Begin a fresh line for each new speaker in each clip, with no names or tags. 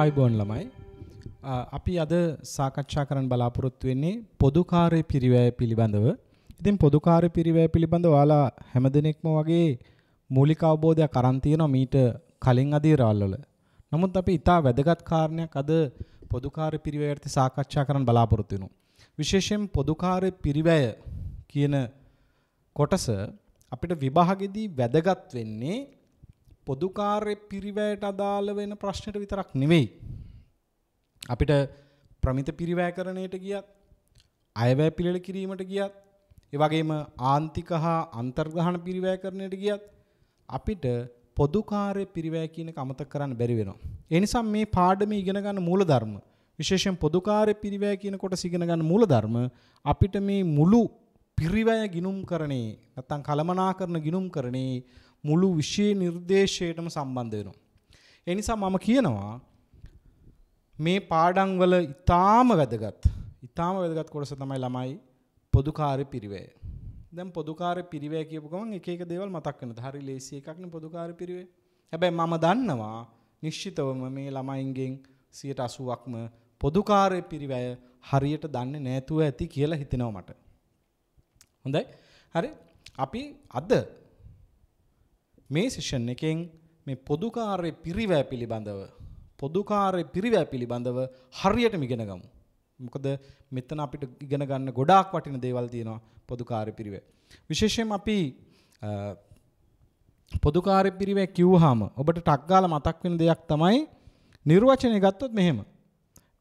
ආයිබෝන් ළමයි. අපි අද සාකච්ඡා කරන්න බලාපොරොත්තු වෙන්නේ පොදු කාර්ය පිරිවැය පිළිබඳව. ඉතින් පොදු කාර්ය පිරිවැය පිළිබඳව ඔයාලා හැමදෙනෙක්ම වගේ මූලික අවබෝධයක් අරන් තියෙනවා මීට කලින් අදියරවල් වල. නමුත් අපි ඊටා වැදගත් කාරණයක් අද පොදු කාර්ය පිරිවැයට සාකච්ඡා කරන්න බලාපොරොත්තු වෙනවා. විශේෂයෙන් පොදු කාර්ය පිරිවැය කියන කොටස අපිට විභාගෙදී වැදගත් වෙන්නේ පොදු කාර්ය පිරිවැයට අදාළ වෙන ප්‍රශ්නෙට විතරක් නෙවෙයි. අපිට ප්‍රමිත පිරිවැයකරණයට ගියත්, අයවැය පිළිල කිරීමට ගියත්, ඒ වගේම ආන්තික හා අන්තර්ග්‍රහණ පිරිවැයකරණයට ගියත් අපිට පොදු කාර්ය පිරිවැය කියන එක අමතක කරන්න බැරි වෙනවා. ඒ නිසා මේ පාඩමේ ඉගෙන ගන්න මූලධර්ම, විශේෂයෙන් පොදු කාර්ය පිරිවැය කියන කොටස ඉගෙන ගන්න මූලධර්ම අපිට මේ මුළු පිරිවැය ගිණුම්කරණේ නැත්නම් කළමනාකරණ ගිණුම්කරණේ මුළු විෂය නිර්දේශයටම සම්බන්ධ වෙනවා. ඒ නිසා මම කියනවා මේ පාඩම් වල ඊටාම වැදගත් කොටස තමයි ළමයි පොදු කාර්ය පිරිවැය. දැන් පොදු කාර්ය පිරිවැය කියපු ගමන් එක එක දේවල් මතක් වෙනවා. හරි ලේසි එකක් නේ පොදු කාර්ය පිරිවැය. හැබැයි මම දන්නවා නිශ්චිතවම මේ ළමයින්ගෙන් 80%ක්ම පොදු කාර්ය පිරිවැය හරියට දන්නේ නැතුව ඇති කියලා හිතෙනවා මට. හොඳයි. හරි. අපි අද මේ සෙෂන් එකෙන් මේ පොදු කාර්ය පිරිවැය පිළිබඳව හරියටම ඉගෙන ගමු. මොකද මෙතන අපිට ඉගෙන ගන්න ගොඩාක් වටින දේවල් තියෙනවා පොදු කාර්ය පිරිවැය. විශේෂයෙන්ම අපි පොදු කාර්ය පිරිවැය කිව්වහම ඔබට ටක් ගාලා මතක් වෙන දෙයක් තමයි නිර්වචනය ගත්තොත් මෙහෙම.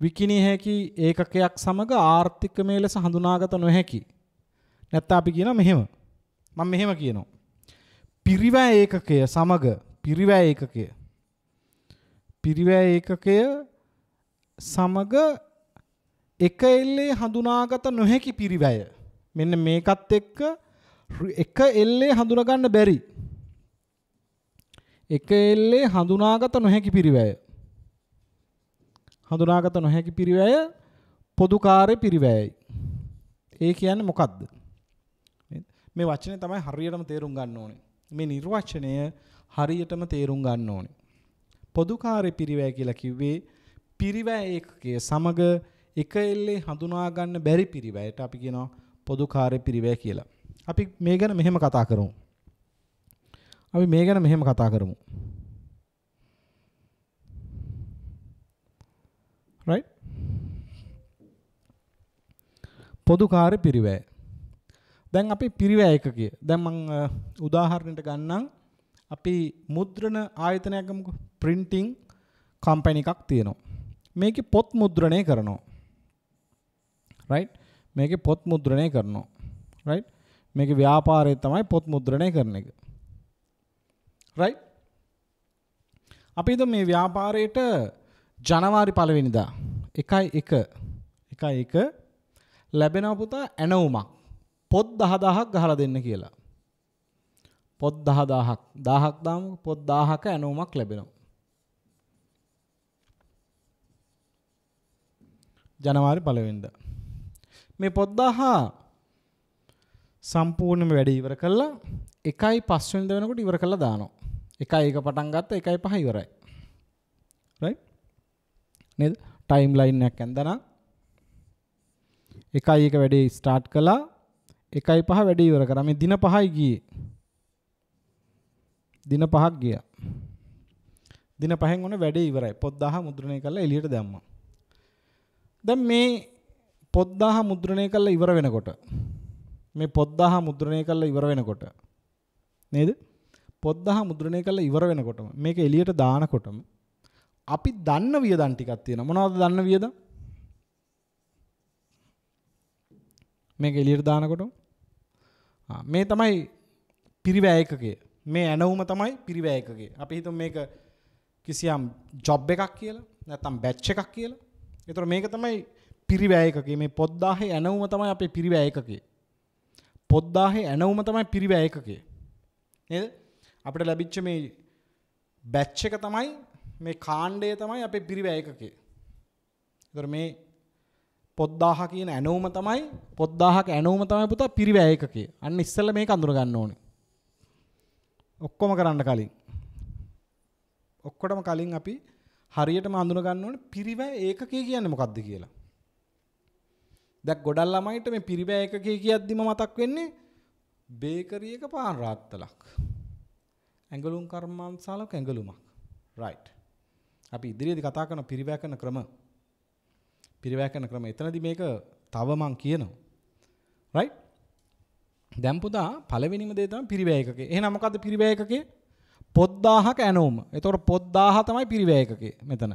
විකිණිය හැකි ඒකකයක් සමග ආර්ථිකමය ලෙස හඳුනාගත නොහැකි. නැත්නම් අපි කියනවා මෙහෙම. මම මෙහෙම කියනවා. පිරිවැය ඒකකය සමග පිරිවැය ඒකකය සමග එක එල්ලේ හඳුනාගත නොහැකි පිරිවැය. මෙන්න මේකත් එක්ක එක එල්ලේ හඳුනා ගන්න බැරි. එක එල්ලේ හඳුනාගත නොහැකි පිරිවැය. හඳුනාගත නොහැකි පිරිවැය පොදු කාර්ය පිරිවැයයි. ඒ කියන්නේ මොකද්ද? මේ වචනේ තමයි හරියටම තේරුම් ගන්න ඕනේ. මේ නිර්වචනය හරියටම තේරුම් ගන්න ඕනේ. පොදු කාර්ය පිරිවැය කියලා කිව්වේ පිරිවැය ඒකකයේ සමග එක එල්ලේ හඳුනා ගන්න බැරි පිරිවැයට අපි කියනවා පොදු කාර්ය පිරිවැය කියලා. අපි මේ ගැන මෙහෙම කතා කරමු. right? පොදු කාර්ය පිරිවැය. දැන් අපි පිරිවැය ඒකකය. දැන් මම උදාහරණයක් ගන්නම්. අපි මුද්‍රණ ආයතනයක් ගමුකෝ. printing company එකක් තියෙනවා. මේකේ පොත් මුද්‍රණය කරනවා. right? මේකේ පොත් මුද්‍රණය කරනවා. right? මේකේ ව්‍යාපාරය තමයි පොත් මුද්‍රණය කරන එක. right? අපි හිතමු මේ ව්‍යාපාරයට ජනවාරි 1 වෙනිදා 1 ලැබෙනවා පුතා ඇණවුමක්. පොත් 10000ක් ගහලා දෙන්න කියලා. පොත් 10,000ක් 1000ක් දාමු. පොත් 1000ක ඇණවුමක් ලැබෙනවා. ජනවාරි 1 වෙනිදා. මේ පොත් 1000 සම්පූර්ණයෙන්ම වැඩ ඉවර කළා 1.5 වෙනිදා වෙනකොට ඉවර කළා දානවා. 1 පටන් ගත්තා 1.5 ඉවරයි. right? නේද? ටයිම් ලයින් එකක් ඇඳලා 1 වැඩේ ස්ටාර්ට් කළා 1.5 වැඩේ ඉවර කරා. මේ දින 5යි ගියේ. දින 5ක් ගියා. දින 5න් ඔන්න වැඩේ ඉවරයි. පොත් 1000 මුද්‍රණය කරලා එළියට දැම්මා. දැන් මේ පොත් 1000 මුද්‍රණය කරලා ඉවර වෙනකොට නේද? පොත් 1000 මුද්‍රණය කරලා ඉවර වෙනකොටම මේක එළියට දානකොටම අපි දන්න වියදම් ටිකක් තියෙනවා. මොනවද දන්න වියදම්? මේක එළියට දානකොටම මේ තමයි පිරිවැය ඒකකය. මේ ඇණවුම තමයි පිරිවැය ඒකකය. අපි හිතමු මේක කිසියම් ජොබ් එකක් කියලා නැත්නම් බැච් එකක් කියලා. ඒතර මේක තමයි පිරිවැය ඒකකය. මේ පොත් 1000 ඇණවුම තමයි අපේ පිරිවැය ඒකකය. පොත් 1000 ඇණවුම තමයි පිරිවැය ඒකකය. නේද? අපිට ලැබිච්ච මේ බැච් එක තමයි මේ කාණ්ඩය තමයි අපේ පිරිවැය ඒකකය. ඒතර මේ පොත් 1000 කියන ඇණවුම තමයි පොත් 1000ක ඇණවුම තමයි පුතා පිරිවැය ඒකකය. අන්න ඉස්සෙල්ලා මේක අඳුර ගන්න ඕනේ. ඔක්කොම කරන්න කලින් ඔක්කොටම කලින් අපි හරියටම අඳුන ගන්න ඕනේ පිරිවැය ඒකකය කියන්නේ මොකක්ද කියලා. දැන් ගොඩක් ළමයිට මේ පිරිවැය ඒකකය කියද්දිම මතක් වෙන්නේ බේකරි එක පාන් රාත්තලක්. ඇඟලුම් කර්මාන්තශාලාවක ඇඟලුමක්. right. අපි ඉදිරියේදී කතා කරන පිරිවැය කරන ක්‍රම. පිරිවැය කරන ක්‍රම. එතනදී මේක තව මං කියනවා. right. දැන් පුතා පළවෙනිම දේ තමයි පිරිවැය ඒකකය. එහෙනම් මොකද්ද පිරිවැය ඒකකය? පොත් 1000ක ඇනෝම. එතකොට පොත් 1000 තමයි පිරිවැය ඒකකය. මෙතන.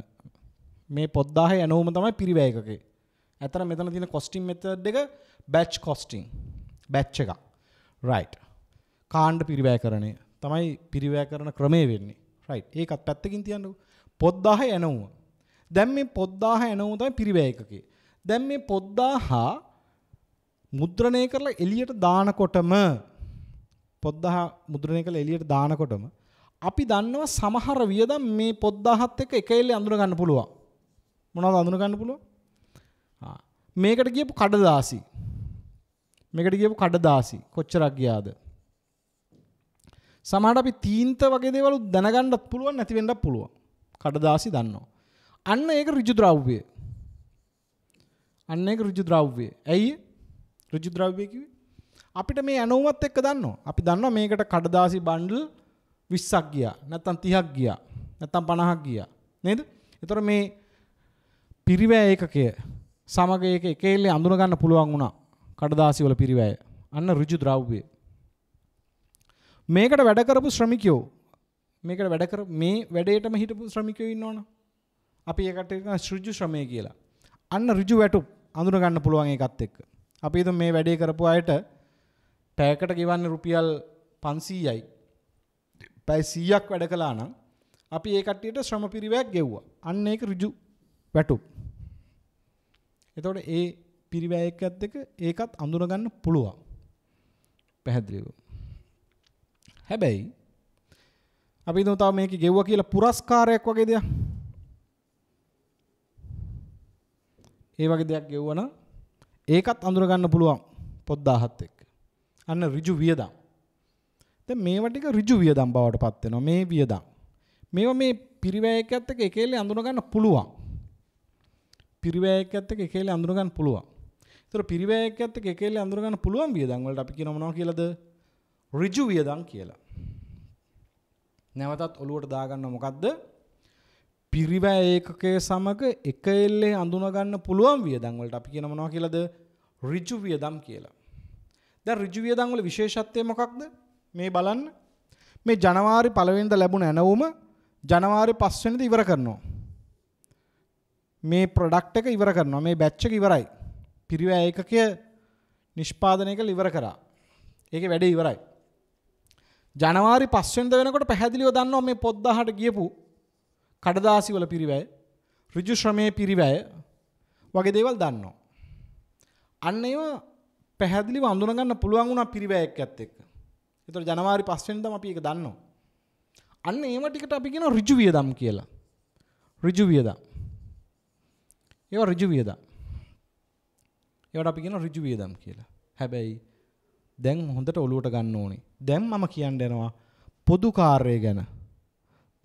මේ පොත් 1000 ඇනෝම තමයි පිරිවැය ඒකකය. අතන මෙතන තියෙන costing method එක batch costing. batch එක. right. කාණ්ඩ පිරිවැයකරණය තමයි පිරිවැය කරන ක්‍රමය වෙන්නේ. right. ඒකත් පැත්තකින් තියන්නකො. පොත් 1000 ඇනෝම. දැන් මේ පොත් 1000 ඇනෝම තමයි පිරිවැය ඒකකය. දැන් මේ පොත් 1000 මුද්‍රණය කරලා එළියට දානකොටම පොත් 1000 මුද්‍රණය කරලා එළියට දානකොටම අපි දන්නවා සමහර වියදම් මේ පොත් 1000ත් එක්ක එක එල්ලේ අඳුර ගන්න පුළුවන්. මොනවද අඳුර ගන්න පුළුවන්? මේකට කියපු කඩදාසි. මේකට කියපු කඩදාසි කොච්චරක් ගියාද? සමහරට අපි තීන්ත වගේ දේවල් දැනගන්නත් පුළුවන් නැති වෙන්නත් පුළුවන්. කඩදාසි දන්නවා. අන්න ඒක ඍජු ද්‍රව්‍ය. අන්න ඒක ඍජු ද්‍රව්‍ය. ඇයි? ඍජු ද්‍රව්‍ය කිව්වේ අපිට මේ ඇනෝමත් එක්ක දන්නවා. අපි දන්නවා මේකට කඩදාසි බණ්ඩල් 20ක් ගියා. නැත්තම් 30ක් ගියා. නැත්තම් 50ක් ගියා. නේද? ඒතර මේ පිරිවැය ඒකකය සමග ඒක එක එල්ලේ අඳුන ගන්න පුළුවන් වුණා. කඩදාසි වල පිරිවැය. අන්න ඍජු ද්‍රව්‍ය. මේකට වැඩ කරපු ශ්‍රමිකයෝ මේකට වැඩ කර මේ වැඩේටම හිටපු ශ්‍රමිකයෝ ඉන්නවනේ. අපි ඒකට කියන ඍජු ශ්‍රමය කියලා. අන්න ඍජු වැටුප් අඳුන ගන්න පුළුවන් ඒකත් එක්ක. අපි හිතමු මේ වැඩේ කරපු අයට පැයකට ගෙවන්නේ රුපියල් 500යි. පැය 100ක් වැඩ කළා නම් අපි ඒ කට්ටියට ශ්‍රම පිරිවැයක් ගෙව්වා. අන්න ඒක ඍජු වැටුප්. එතකොට ඒ පිරිවැයකත් එක්ක ඒකත් අඳුන ගන්න පුළුවන්. පැහැදිලිව. හැබැයි අපි හිතමු තව මේක ගෙවුවා කියලා පුරස්කාරයක් වගේ දෙයක්. ඒ වගේ දෙයක් ගෙවුවා නම් ඒකත් අඳුර ගන්න පුළුවන් පොත් 1000ත් එක්ක. අන්න ඍජු වියදම්. දැන් මේවා ටික ඍජු වියදම් බවට පත් වෙනවා. මේ වියදම්. මේවා මේ පිරිවැයකත් එක්ක එකෙල්ලේ අඳුර ගන්න පුළුවන්. පිරිවැයකත් එක්ක එකෙල්ලේ අඳුර ගන්න පුළුවන්. ඒතර පිරිවැයකත් එක්ක එකෙල්ලේ අඳුර ගන්න පුළුවන් වියදම් වලට අපි කියනවා මොනවා කියලාද? ඍජු වියදම් කියලා. නැවතත් ඔලුවට දාගන්න මොකද්ද? පිරිවැය ඒකකයේ සමග එක එල්ලේ අඳුන ගන්න පුළුවන් වියදම් වලට අපි කියන මොනවා කියලාද? ඍජු වියදම් කියලා. දැන් ඍජු වියදම් වල විශේෂත්වය මොකක්ද? මේ බලන්න. මේ ජනවාරි 1 වෙනිදා ලැබුණ ඇනවුම ජනවාරි 5 වෙනිදා ඉවර කරනවා. මේ ප්‍රොඩක්ට් එක ඉවර කරනවා. මේ බැච් එක ඉවරයි. පිරිවැය ඒකකය නිෂ්පාදනය කරලා ඉවර කරා. ඒකේ වැඩේ ඉවරයි. ජනවාරි 5 වෙනිදා වෙනකොට පැහැදිලිව දන්නවා මේ පොත් 1000ට ගියපු කඩදාසි වල පිරිවැය, ඍජු ශ්‍රමයේ පිරිවැය වගේ දේවල් දන්නවා. අන්න ඒවා පැහැදිලිව අඳුන ගන්න පුළුවන් වුණා පිරිවැයකත් එක්ක. ඒතර ජනවාරි 5 වෙනිදාම අපි ඒක දන්නවා. අන්න ඒව ටිකට අපි කියනවා ඍජු වියදම් කියලා. ඍජු වියදම්. ඒවා ඍජු වියදම්. ඒවට අපි කියනවා ඍජු වියදම් කියලා. හැබැයි දැන් හොඳට ඔලුවට ගන්න ඕනේ. දැන් මම කියන්න යනවා පොදු කාර්යය ගැන.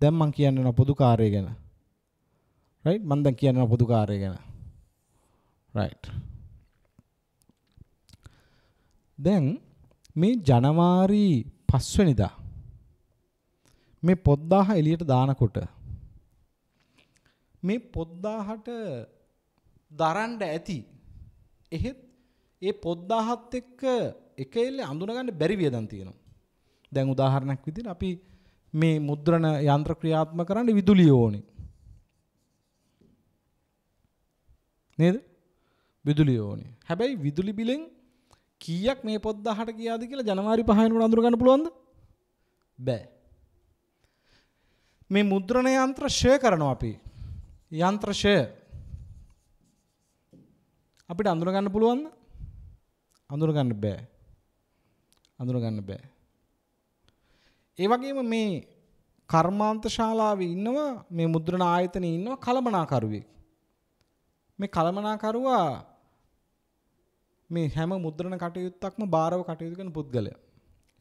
දැන් මම කියන්න යනවා පොදු කාර්යය ගැන. right? මම දැන් කියන්න යනවා පොදු කාර්යය ගැන. right. දැන් මේ ජනවාරි 5 වෙනිදා මේ පොත් 1000 එළියට දානකොට මේ පොත් 1000ට දරන්න ඇති එහෙත් ඒ පොත් 1000ත් එක්ක එක එල්ලේ අඳුන ගන්න බැරි වියදම් තියෙනවා. දැන් උදාහරණයක් විදිහට අපි මේ මුද්‍රණ යන්ත්‍ර ක්‍රියාත්මක කරන්න විදුලිය ඕනේ. නේද? විදුලිය ඕනේ. හැබැයි විදුලි බිලෙන් කීයක් මේ පොත් 1000ට ගියාද කියලා ජනවාරි 5 වෙනිදාට අඳුර ගන්න පුළුවන්ද? බෑ. මේ මුද්‍රණ යන්ත්‍ර ෂේ කරනවා අපි. යන්ත්‍ර ෂේ අපිට අඳුර ගන්න පුළුවන්ද? අඳුර ගන්න බෑ. අඳුර ගන්න බෑ. ඒ වගේම මේ කර්මාන්ත ශාලාවේ ඉන්නවා මේ මුද්‍රණ ආයතනයේ ඉන්නවා කළමනාකරුවෙක්. මේ කළමනාකරුවා මේ හැම මුද්‍රණ කටයුත්තක්ම බාරව කටයුතු කරන පුද්ගලයා.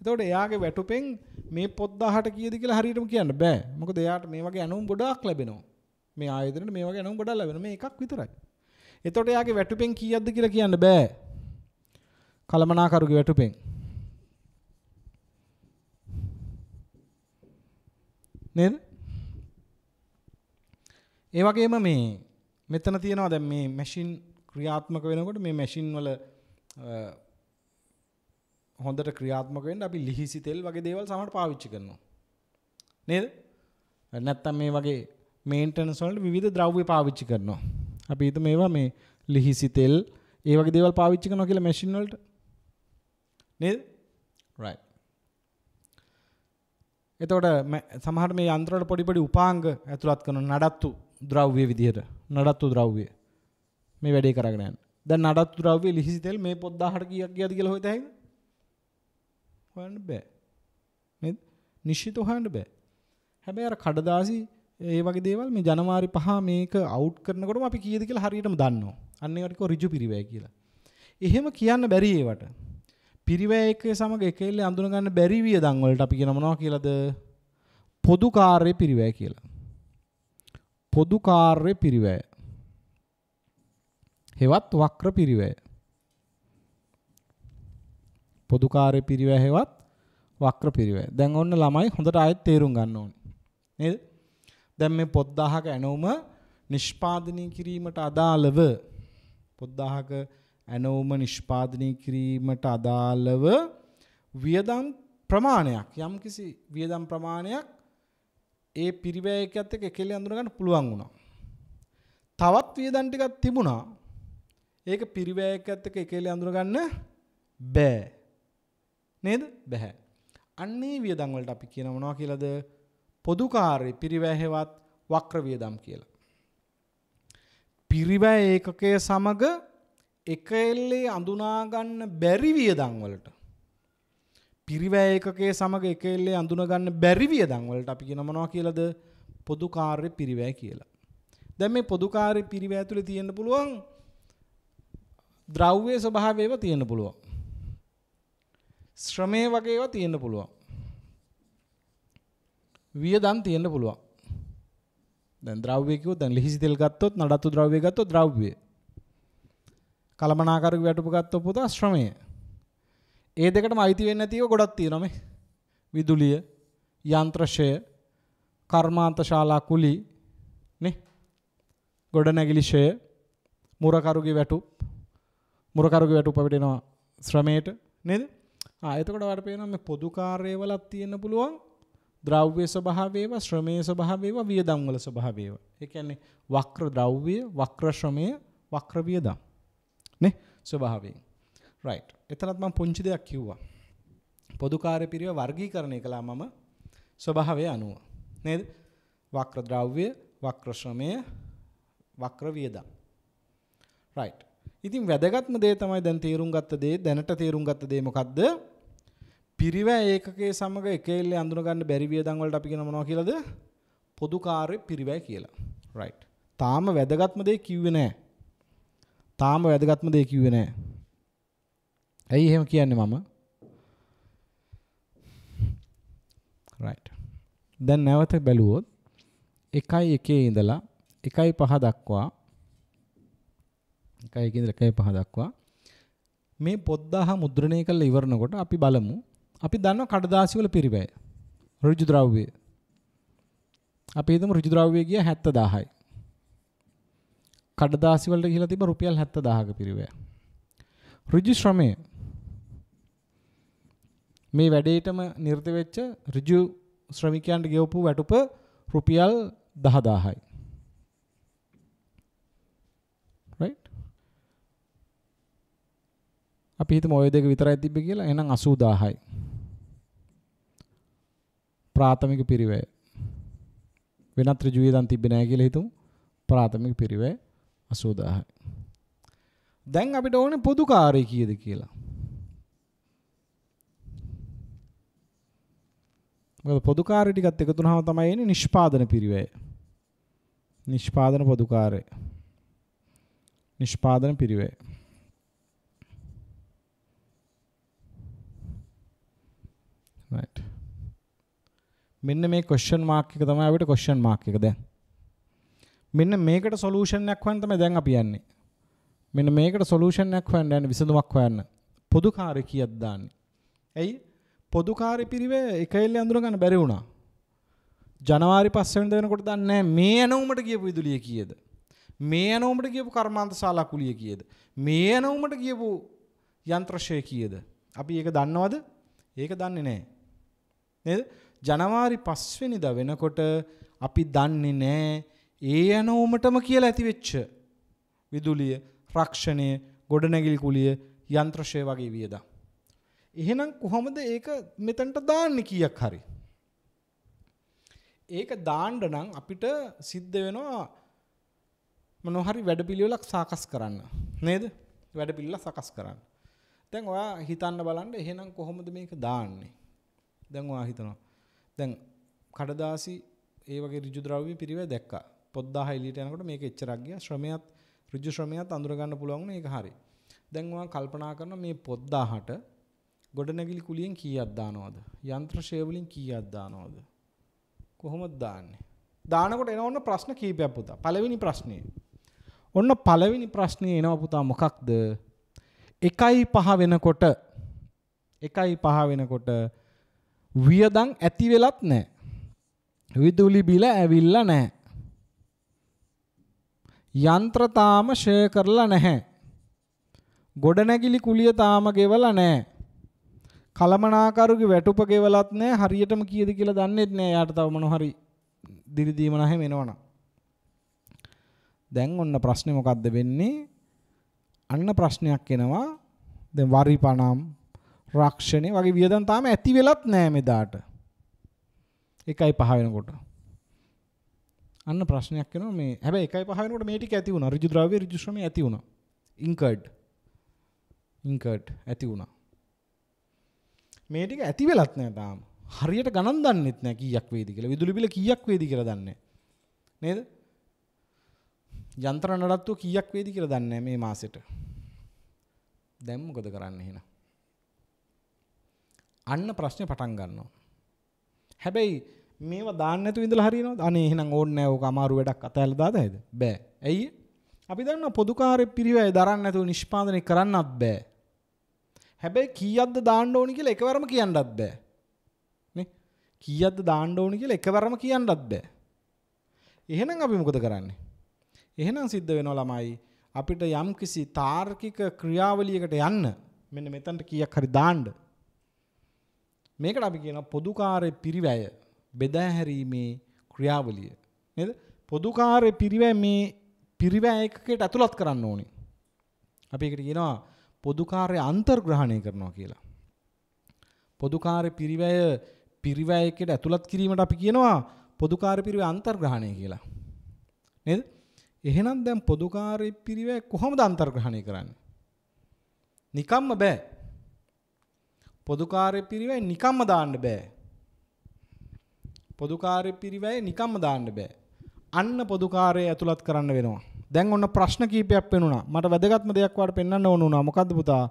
එතකොට එයාගේ වැටුපෙන් මේ පොත් 1000ට කීයද කියලා හරියටම කියන්න බෑ. මොකද එයාට මේ වගේ ඇණුම් ගොඩාක් ලැබෙනවා. මේ ආයතනෙට මේ වගේ ඇණුම් ගොඩාක් ලැබෙනවා. මේ එකක් විතරයි. එතකොට එයාගේ වැටුපෙන් කීයක්ද කියලා කියන්න බෑ. කලමනාකරුගේ වැටුපෙන්. නේද? ඒ වගේම මේ මෙතන තියෙනවා දැන් මේ මැෂින් ක්‍රියාත්මක වෙනකොට මේ මැෂින් වල හොඳට ක්‍රියාත්මක වෙන්න අපි ලිහිසි තෙල් වගේ දේවල් සමහරට පාවිච්චි කරනවා. නේද? නැත්තම් මේ වගේ මේන්ටනන්ස් වලට විවිධ ද්‍රව්‍ය පාවිච්චි කරනවා. අපි හිතමු මේවා මේ ලිහිසි තෙල් ඒ වගේ දේවල් පාවිච්චි කරනවා කියලා මැෂින් වලට. නේද? right. එතකොට සමහරට මේ යන්ත්‍ර වල පොඩි පොඩි උපාංග ඇතුළත් කරන නඩත්තු ද්‍රව්‍ය විදිහට නඩත්තු ද්‍රව්‍ය මේ වැඩේ කරගෙන යන. දැන් නඩත්තු ද්‍රව්‍ය ලිහිසි තෙල් මේ පොත් 1000ට කීයක් ගියද කියලා හොයත හැකිද? හොයන්න බෑ. නේද? නිශ්චිත හොයන්න බෑ. හැබැයි අර කඩදාසි ඒ වගේ දේවල් මේ ජනවාරි 5 මේක අවුට් කරනකොටම අපි කීයද කියලා හරියටම දන්නවා. අන්න ඒවට කිව්ව ඍජු පිරිවැය කියලා. එහෙම කියන්න බැරි ඒවට. පිරිවැය එකේ සමග එකෙල්ලේ අඳුන ගන්න බැරි වියදම් වලට අපි කියන මොනවා කියලාද? පොදු කාර්ය පිරිවැය කියලා. පොදු කාර්ය පිරිවැය. හෙවත් වක්‍ර පිරිවැය. පොදු කාර්ය පිරිවැය හෙවත් වක්‍ර පිරිවැය. දැන් ඔන්න ළමයි හොඳට ආයෙත් තේරුම් ගන්න ඕනේ. නේද? දැන් මේ පොත් 1000ක ඇණවුම නිෂ්පාදනය කිරීමට අදාළව පොත් 1000ක ඇණවුම නිෂ්පාදනය කිරීමට අදාළව වියදම් ප්‍රමාණයක් යම්කිසි වියදම් ප්‍රමාණයක් ඒ පිරිවැයකත් එක්ක එකෙල්ලේ අඳුන ගන්න පුළුවන් වුණා. තවත් වියදම් ටිකක් තිබුණා. ඒක පිරිවැයකත් එක්ක එකෙල්ලේ අඳුන ගන්න බෑ. නේද? බෑ. අන්නේ වියදම් වලට අපි කියන මොනවා කියලාද? පොදු කාර්ය පිරිවැය හෙවත් වක්‍ර වියදම් කියලා. පිරිවැය ඒකකයේ සමග එකෙල්ලේ අඳුනා ගන්න බැරි වියදම් වලට පිරිවැය ඒකකයේ සමග එකෙල්ලේ අඳුන ගන්න බැරි වියදම් වලට අපි කියන මොනවා කියලාද? පොදු කාර්ය පිරිවැය කියලා. දැන් මේ පොදු කාර්ය පිරිවැය ඇතුලේ තියෙන්න පුළුවන් ද්‍රව්‍ය ස්වභාවයව තියෙන්න පුළුවන්. ශ්‍රමයේ වගේ ඒවා තියෙන්න පුළුවන්. වියදම් තියෙන්න පුළුවන්. දැන් ද්‍රව්‍ය කිව්වොත් දැන් ලිහිසි තෙල් ගත්තොත් නඩත්තු ද්‍රව්‍ය ගත්තොත් ද්‍රව්‍ය. කලමනාකරක වැටුප ගත්තොත් පුතා ශ්‍රමය. ඒ දෙකටම අයිති වෙන්නේ නැතිව ගොඩක් තියෙනවා මේ. විදුලිය, යන්ත්‍රශය, කර්මාන්තශාලා කුලී නේ. ගොඩනැගිලි ශය, මුරකරුගේ වැටුප්. මුරකරුගේ වැටුප් අපිට එනවා ශ්‍රමයට නේද? එතකොට වඩ පේනවා මේ පොදු කාර්යවලක් තියෙන්න පුළුවන් ද්‍රව්‍ය ස්වභාවයව, ශ්‍රමයේ ස්වභාවයව, වියදම් වල ස්වභාවයව. ඒ කියන්නේ වක්‍ර ද්‍රව්‍ය, වක්‍ර ශ්‍රමය, වක්‍ර වියදම්. නේ? ස්වභාවයෙන්. right. එතනත් මම පුංචි දෙයක් කිව්වා. පොදු කාර්ය පිරිවෙල වර්ගීකරණය කළා මම ස්වභාවය අනුව. නේද? වක්‍ර ද්‍රව්‍ය, වක්‍ර ශ්‍රමය, වක්‍ර වියදම්. right. ඉතින් වැදගත්ම දේ තමයි දැන් තේරුම් ගත්ත දේ, දැනට තේරුම් ගත්ත දේ මොකද්ද? පිරිවැය ඒකකයේ සමග එකෙල්ලේ අඳුන ගන්න බැරි වියදම් වලට අපි කියන මොනවා කියලාද? පොදු කාර්ය පිරිවැය කියලා. right. තාම වැදගත්ම දේ කිව්වේ නැහැ. තාම වැදගත්ම දේ කිව්වේ නැහැ. ඇයි එහෙම කියන්නේ මම? right. දැන් නැවත බැලුවොත් 1.1 ඉඳලා 1.5 දක්වා 1.1 ඉඳලා 1.5 දක්වා මේ පොත් 1000 මුද්‍රණය කරලා ඉවරනකොට අපි බලමු. අපි දන්නවා කඩදාසි වල පිරිවැය. ඍජු ද්‍රව්‍ය. අපි හිතමු ඍජු ද්‍රව්‍ය ගිය 70000යි. කඩදාසි වලට ගිහලා තිබ්බ රුපියල් 70000ක පිරිවැය. ඍජු ශ්‍රමය. මේ වැඩේටම නිරත වෙච්ච ඍජු ශ්‍රමිකයන්ට ගෙවපු වැටුප රුපියල් 10000යි. right? අපි හිතමු ඔය දෙක විතරයි තිබ්බේ කියලා. එහෙනම් 80000යි. ප්‍රාථමික පිරිවැය. වෙනත් ඍජු වියදම් තිබ්බේ නැහැ කියලා හිතමු. ප්‍රාථමික පිරිවැය 80000යි. දැන් අපිට ඕනේ පොදු කාර්ය කීයද කියලා. මොකද පොදු කාර්ය ටිකත් එකතු වුණාම තමයි එන්නේ නිෂ්පාදන පිරිවැය. නිෂ්පාදන පොදු කාර්ය. නිෂ්පාදන පිරිවැය. මෙන්න මේ ක්වෙස්චන් මාක් එක තමයි අපිට ක්වෙස්චන් මාක් එක දැන්. මෙන්න මේකට සොලියුෂන් එකක් හොයන්න තමයි දැන් අපි යන්නේ. මෙන්න මේකට සොලියුෂන් එකක් හොයන්න යන්නේ විසඳුමක් හොයන්න. පොදුකාරය කීයක් දාන්නේ? ඇයි? පොදුකාරය පිරිවේ එක එල්ලේ අඳුර ගන්න බැරි වුණා. ජනවාරි 5 වෙනිදා වෙනකොට දන්නේ මේ ඇනවුමට ගියපු විදුලිය කීයද? මේ ඇනවුමට ගියපු කර්මාන්ත ශාලා කුලිය කීයද? මේ ඇනවුමට ගියපු යන්ත්‍රශය කීයද? අපි ඒක දන්නවද? ඒක දන්නේ නැහැ. නේද? ජනවාරි 5 වෙනිදා වෙනකොට අපි දන්නේ නැහැ ඒ ඇනවුමටම කියලා ඇති වෙච්ච විදුලිය, රක්ෂණය, ගොඩනැගිලි කුලිය, යන්ත්‍රශය වගේ වියදම්. එහෙනම් කොහොමද ඒක මෙතනට දාන්නේ කීයක් හරි? ඒක දාන්න නම් අපිට සිද්ධ වෙනවා මොනවා හරි වැඩපිළිවෙලක් සාකස් කරන්න. නේද? වැඩපිළිවෙල සකස් කරන්න. දැන් ඔයා හිතන්න බලන්න එහෙනම් කොහොමද මේක දාන්නේ? දැන් ඔයා හිතනවා. දැන් කඩදාසි ඒ වගේ ඍජු ද්‍රව්‍ය පිරිවැය දැක්කා. පොත් 1000 එළියට යනකොට මේක එච්චරක් ගියා. ශ්‍රමයත් ඍජු ශ්‍රමයත් අඳුර ගන්න පුළුවන් වුණා. ඒක හරි. දැන් ඔයා කල්පනා කරනවා මේ පොත් 1000ට ගොඩනැගිලි කුලියෙන් කීයක් දානවද? යන්ත්‍රශය වලින් කීයක් දානවද? කොහොමද දාන්නේ? දානකොට එන ඔන්න ප්‍රශ්න කීපයක් පුතා. පළවෙනි ප්‍රශ්නේ. ඔන්න පළවෙනි ප්‍රශ්නේ එනවා පුතා මොකක්ද? 1.5 වෙනකොට 1.5 වෙනකොට වියදම් ඇති වෙලත් නැහැ. විදුලි බිල ඇවිල්ලා නැහැ. යන්ත්‍ර තාම ෂය කරලා නැහැ. ගොඩනැගිලි කුලිය තාම ගෙවලා නැහැ. කලමනාකරුගේ වැටුප ගෙවලත් නැහැ. හරියටම කීයද කියලා දන්නෙත් නැහැ. යාට තව මොන හරි දිරිදීම නැහැ වෙනවනම්. දැන් ඔන්න ප්‍රශ්නේ මොකද්ද වෙන්නේ? අන්න ප්‍රශ්නයක් එනවා. දැන් වරිපණම් රක්ෂණේ වගේ වියදම් තාම ඇති වෙලත් නැහැ මෙදාට. 1.5 වෙනකොට. අන්න ප්‍රශ්නයක් එනවා මේ. හැබැයි 1.5 වෙනකොට මේ ටික ඇති වුණා. ඍජු ද්‍රව්‍ය ඍජු ශ්‍රමය ඇති වුණා. ඉන්කර්ඩ් ඇති වුණා. මේ ටික ඇති වෙලත් නැහැ තාම. හරියට ගණන් දන්නෙත් නැහැ කීයක් වේද කියලා. විදුලි බිල කීයක් වේද කියලා දන්නේ නැහැ. නේද? යන්ත්‍ර නඩත්තුව කීයක් වේද කියලා දන්නේ නැහැ මේ මාසෙට. දැන් මොකද කරන්නේ එහෙනම්? අන්න ප්‍රශ්නේ පටන් ගන්නවා. හැබැයි මේවා දාන්න නැතුව ඉඳලා හරියනවද? අනේ එහෙනම් ඕනේ නැහැ. ඕක අමාරු වැඩක් අතහැරලා දාතයිද? බෑ. ඇයි? අපි දන්නවා පොදුකාර්ය පිරිවැය දරන්න නැතුව නිෂ්පාදනය කරන්නත් බෑ. හැබැයි කීයක්ද දාන්න ඕනි කියලා එකවරම කියන්නත් බෑ. නේ? කීයක්ද දාන්න ඕනි කියලා එකවරම කියන්නත් බෑ. එහෙනම් අපි මොකද කරන්නේ? එහෙනම් සිද්ධ වෙනවා ළමයි අපිට යම්කිසි තාර්කික ක්‍රියාවලියකට යන්න මෙන්න මෙතනට කීයක් හරි දාන්න. මේකට අපි කියනවා පොදුකාර්ය පිරිවැය බෙදා හැරීමේ ක්‍රියාවලිය. නේද? පොදුකාර්ය පිරිවැය මේ පිරිවැය එකකට ඇතුළත් කරන්න ඕනේ. අපි ඒකට කියනවා පොදුකාර්ය අන්තර්ග්‍රහණය කරනවා කියලා. පොදුකාර්ය පිරිවැය එකට ඇතුළත් කිරීමට අපි කියනවා පොදුකාර්ය පිරිවැය අන්තර්ග්‍රහණය කියලා. නේද? එහෙනම් දැන් පොදුකාර්ය පිරිවැය කොහොමද අන්තර්ග්‍රහණය කරන්නේ? නිකම්ම බෑ. පොදුකාර්ය පිරිවැය නිකම්ම දාන්න බෑ. පොදුකාර්ය පිරිවැය නිකම්ම දාන්න බෑ. අන්න පොදුකාර්යය ඇතුළත් කරන්න වෙනවා. දැන් ඔන්න ප්‍රශ්න කීපයක් වෙනුණා. මට වැදගත්ම දෙයක් වාට පෙන්වන්න ඕන වුණා. මොකද්ද පුතා?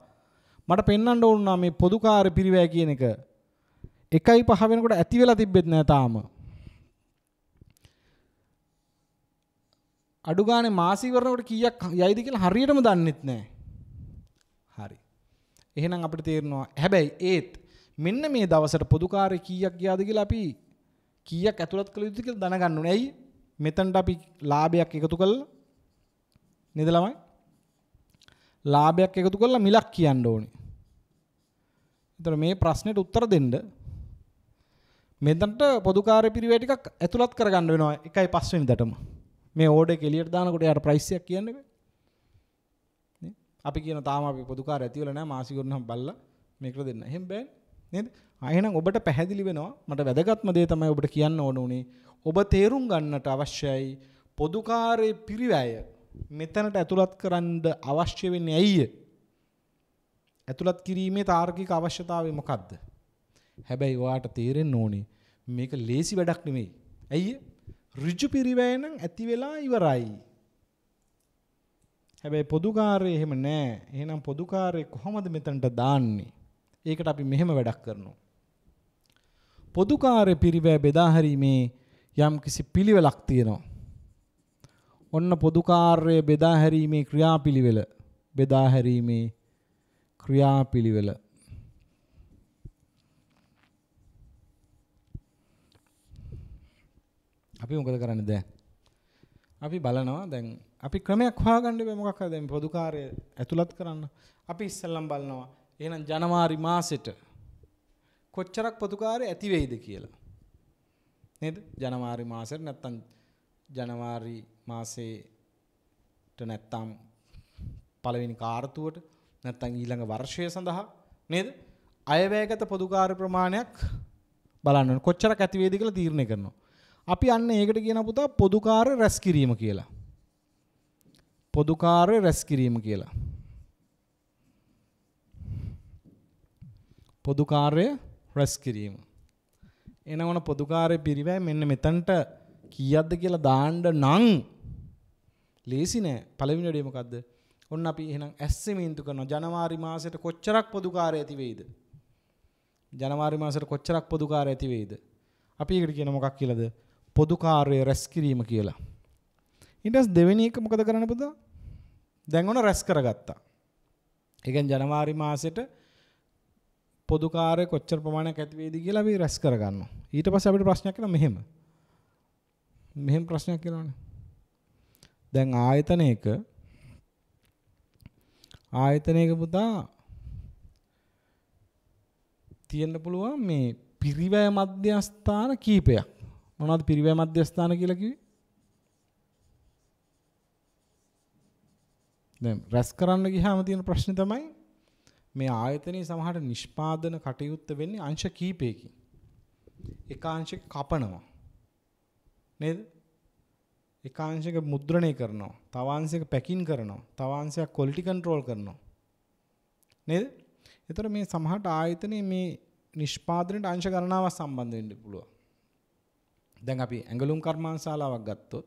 මට පෙන්වන්න ඕන වුණා මේ පොදුකාර්ය පිරිවැය කියන එක 1.5 වෙනකොට ඇති වෙලා තිබෙත් නෑ තාම. අඩු ගානේ මාස ඉවරනකොට කීයක් යයිද කියලා හරියටම දන්නෙත් නෑ. හරි. එහෙනම් අපිට තේරෙනවා හැබැයි ඒත් මෙන්න මේ දවසට පොදුකාර්ය කීයක් ගියාද කියලා අපි කීයක් ඇතුළත් කළ යුතුද කියලා දැනගන්න ඕනේ. ඇයි? මෙතනට අපි ලාභයක් එකතු කළා නේද ළමයි? ලාභයක් එකතු කරලා මිලක් කියන්න ඕනේ. ඒතර මේ ප්‍රශ්නෙට උත්තර දෙන්න මෙතනට පොදුකාර්ය පිරිවැය ටිකක් ඇතුළත් කරගන්න වෙනවා 1.5 වෙනිදාටම. මේ ඕඩර් එක එළියට දානකොට යාට ප්‍රයිස් එකක් කියන්නේ නේ? අපි කියන තාම අපි පොදුකාර්ය ඇති වෙලා නැහැ මාසි කරනනම් බල්ලා මේකට දෙන්න. එහෙම බෑනේ නේද? එහෙනම් ඔබට පැහැදිලි වෙනවා මට වැදගත්ම දේ තමයි ඔබට කියන්න ඕන උනේ ඔබ තේරුම් ගන්නට අවශ්‍යයි පොදුකාර්ය පිරිවැය මෙතනට ඇතුළත් කරන්න අවශ්‍ය වෙන්නේ ඇයි? ඇතුළත් කිරීමේ තාර්කික අවශ්‍යතාවය මොකක්ද? හැබැයි ඔයාට තේරෙන්න ඕනේ මේක ලේසි වැඩක් නෙමෙයි. ඇයි? ඍජු පිරිවැය නම් ඇති වෙලා ඉවරයි. හැබැයි පොදුකාර්යය එහෙම නෑ. එහෙනම් පොදුකාර්යය කොහොමද මෙතනට දාන්නේ? ඒකට අපි මෙහෙම වැඩක් කරනවා. පොදු කාර්ය පිරිවැය බෙදා හැරීමේ යම් කිසි පිළිවෙලක් තියෙනවා. ඔන්න පොදු කාර්ය බෙදා හැරීමේ ක්‍රියාපිළිවෙල. බෙදා හැරීමේ ක්‍රියාපිළිවෙල. අපි මොකද කරන්නේ දැන්? අපි බලනවා දැන් අපි ක්‍රමයක් හොයාගන්න බෑ මොකක් හරි දැන් පොදු කාර්ය ඇතුළත් කරන්න. අපි ඉස්සෙල්ලම බලනවා එහෙනම් ජනවාරි මාසෙට කොච්චරක් පොදු කාර්ය ඇති වෙයිද කියලා. නේද? ජනවාරි මාසෙට නැත්තම් ජනවාරි මාසෙට නැත්තම් පළවෙනි කාර්තුවට නැත්තම් ඊළඟ වර්ෂය සඳහා නේද? අයවැයගත පොදු කාර්ය ප්‍රමාණයක් බලන්න ඕනේ. කොච්චරක් ඇති වෙයිද කියලා තීරණය කරනවා. අපි අන්න ඒකට කියන පුතා පොදු කාර්ය රැස් කිරීම කියලා. පොදු කාර්ය රැස් කිරීම කියලා. පොදු කාර්ය රැස් කිරීම. එනවන පොදු කාර්ය පිරිවැය මෙන්න මෙතනට කීයක්ද කියලා දාන්න නම් ලේසි නෑ. පළවෙනි වැඩේ මොකද්ද? ඔන්න අපි එහෙනම් ඇස්සෙමින්තු කරනවා ජනවාරි මාසෙට කොච්චරක් පොදු කාර්ය ඇති වෙයිද? ජනවාරි මාසෙට කොච්චරක් පොදු කාර්ය ඇති වෙයිද? අපි ඒකට කියන මොකක් කියලාද? පොදු කාර්ය රැස් කිරීම කියලා. ඊට පස්සේ දෙවෙනි එක මොකද කරන්න පුතා? දැන් ඔන්න රැස් කරගත්තා. ඒ කියන්නේ ජනවාරි මාසෙට පොදු කාර්ය කොච්චර ප්‍රමාණයක් ඇති වේද කියලා අපි රැස් කරගන්නවා. ඊට පස්සේ අපිට ප්‍රශ්නයක් එනවා මෙහෙම. මෙහෙම ප්‍රශ්නයක් එනවනේ. දැන් ආයතනයක පුතා තියෙන්න පුළුවන් මේ පිරිවැය මධ්‍යස්ථාන කීපයක්. මොනවද පිරිවැය මධ්‍යස්ථාන කියලා කිව්වේ? දැන් රැස් කරන්න ගියාම තියෙන ප්‍රශ්නේ තමයි මේ ආයතනයේ සමහරට නිෂ්පාදන කටයුත්ත වෙන්නේ අංශ කීපයකින්. එක අංශයක කපනවා. නේද? එක අංශයක මුද්‍රණය කරනවා. තව අංශයක පැකින් කරනවා. තව අංශයක් ක්වොලිටි කන්ට්‍රෝල් කරනවා. නේද? ඒතර මේ සමහරට ආයතනයේ මේ නිෂ්පාදනයට අංශ ගණනාවක් සම්බන්ධ වෙන්න පුළුවන්. දැන් අපි ඇඟලුම් කර්මාන්තශාලාවක් ගත්තොත්